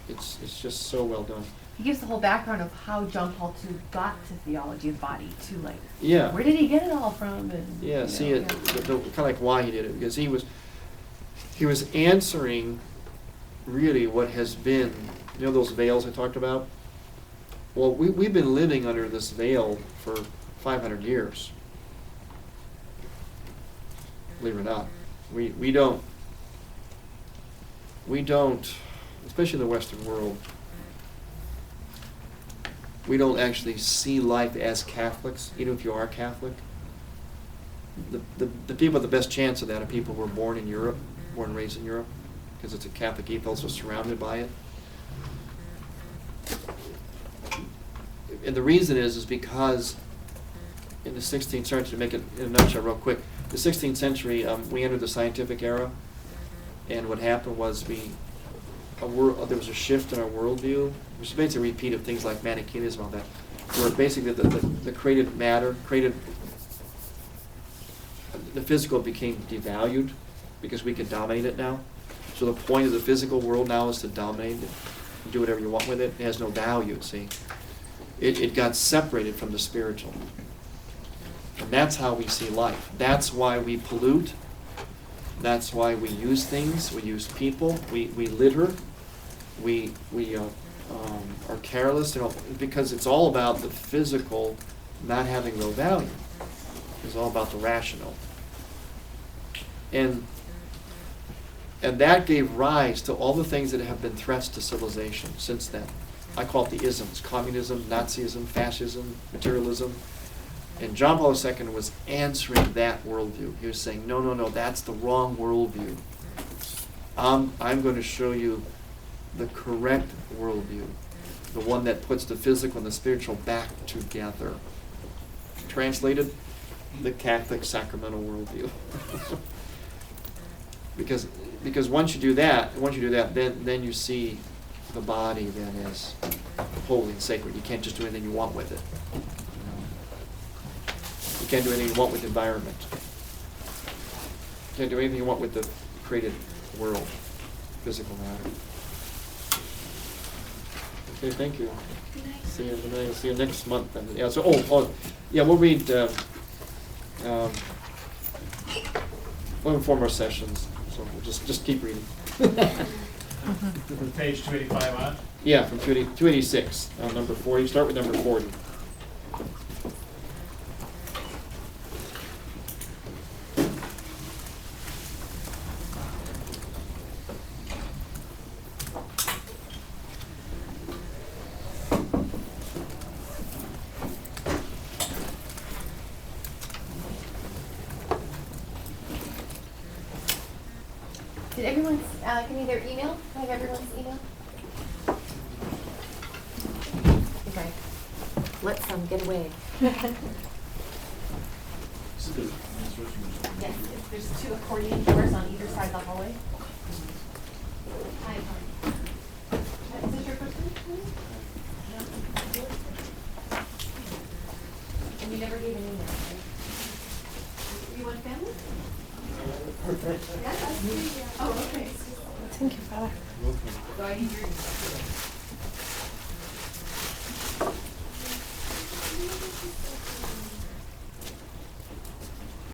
It's just so well done. He gives the whole background of how John Paul II got to theology of body, too, like, Yeah. where did he get it all from? And, Yeah, you see know, it, kind of like why he did it, because he was answering really what has been, you know those veils I talked about? Well, we've been living under this veil for 500 years. Believe it or not. We don't, especially in the Western world, we don't actually see life as Catholics, even if you are Catholic. The people with the best chance of that are people who were born in Europe, born and raised in Europe, because it's a Catholic ethos, are surrounded by it. And the reason is because in the 16th century, to make it in a nutshell real quick, the 16th century, we entered the scientific era, and what happened was there was a shift in our worldview, which is basically a repeat of things like Manichaeism and all that, where basically the created matter, the physical became devalued because we could dominate it now. So the point of the physical world now is to dominate it, do whatever you want with it. It has no value, see. It got separated from the spiritual. And that's how we see life. That's why we pollute. That's why we use things. We use people. We litter. We are careless, you know, because it's all about the physical not having no value. It's all about the rational. And that gave rise to all the things that have been threats to civilization since then. I call it the isms: communism, Nazism, fascism, materialism. And John Paul II was answering that worldview. He was saying, no, that's the wrong worldview. I'm going to show you the correct worldview, the one that puts the physical and the spiritual back together. Translated, the Catholic sacramental worldview. Because once you do that, then you see the body then as holy and sacred. You can't just do anything you want with it. You can't do anything you want with the environment. You can't do anything you want with the created world, physical matter. Okay, thank you. See you tonight. See you next month. Then. Yeah. So, yeah, we'll read. We'll have 4 more sessions. So we'll just keep reading. From page 285 on. Yeah, from 286, number 40. Start with number 40. Did everyone's, give me their email? Can I have everyone's email? Okay. Let some get away. Yes, there's 2 accordion doors on either side of the hallway. Hi. Is this your first one? No? And you never gave an email, right? You want family? Yeah, that's me. Oh, okay. Thank you, Father. Welcome. So I need your email.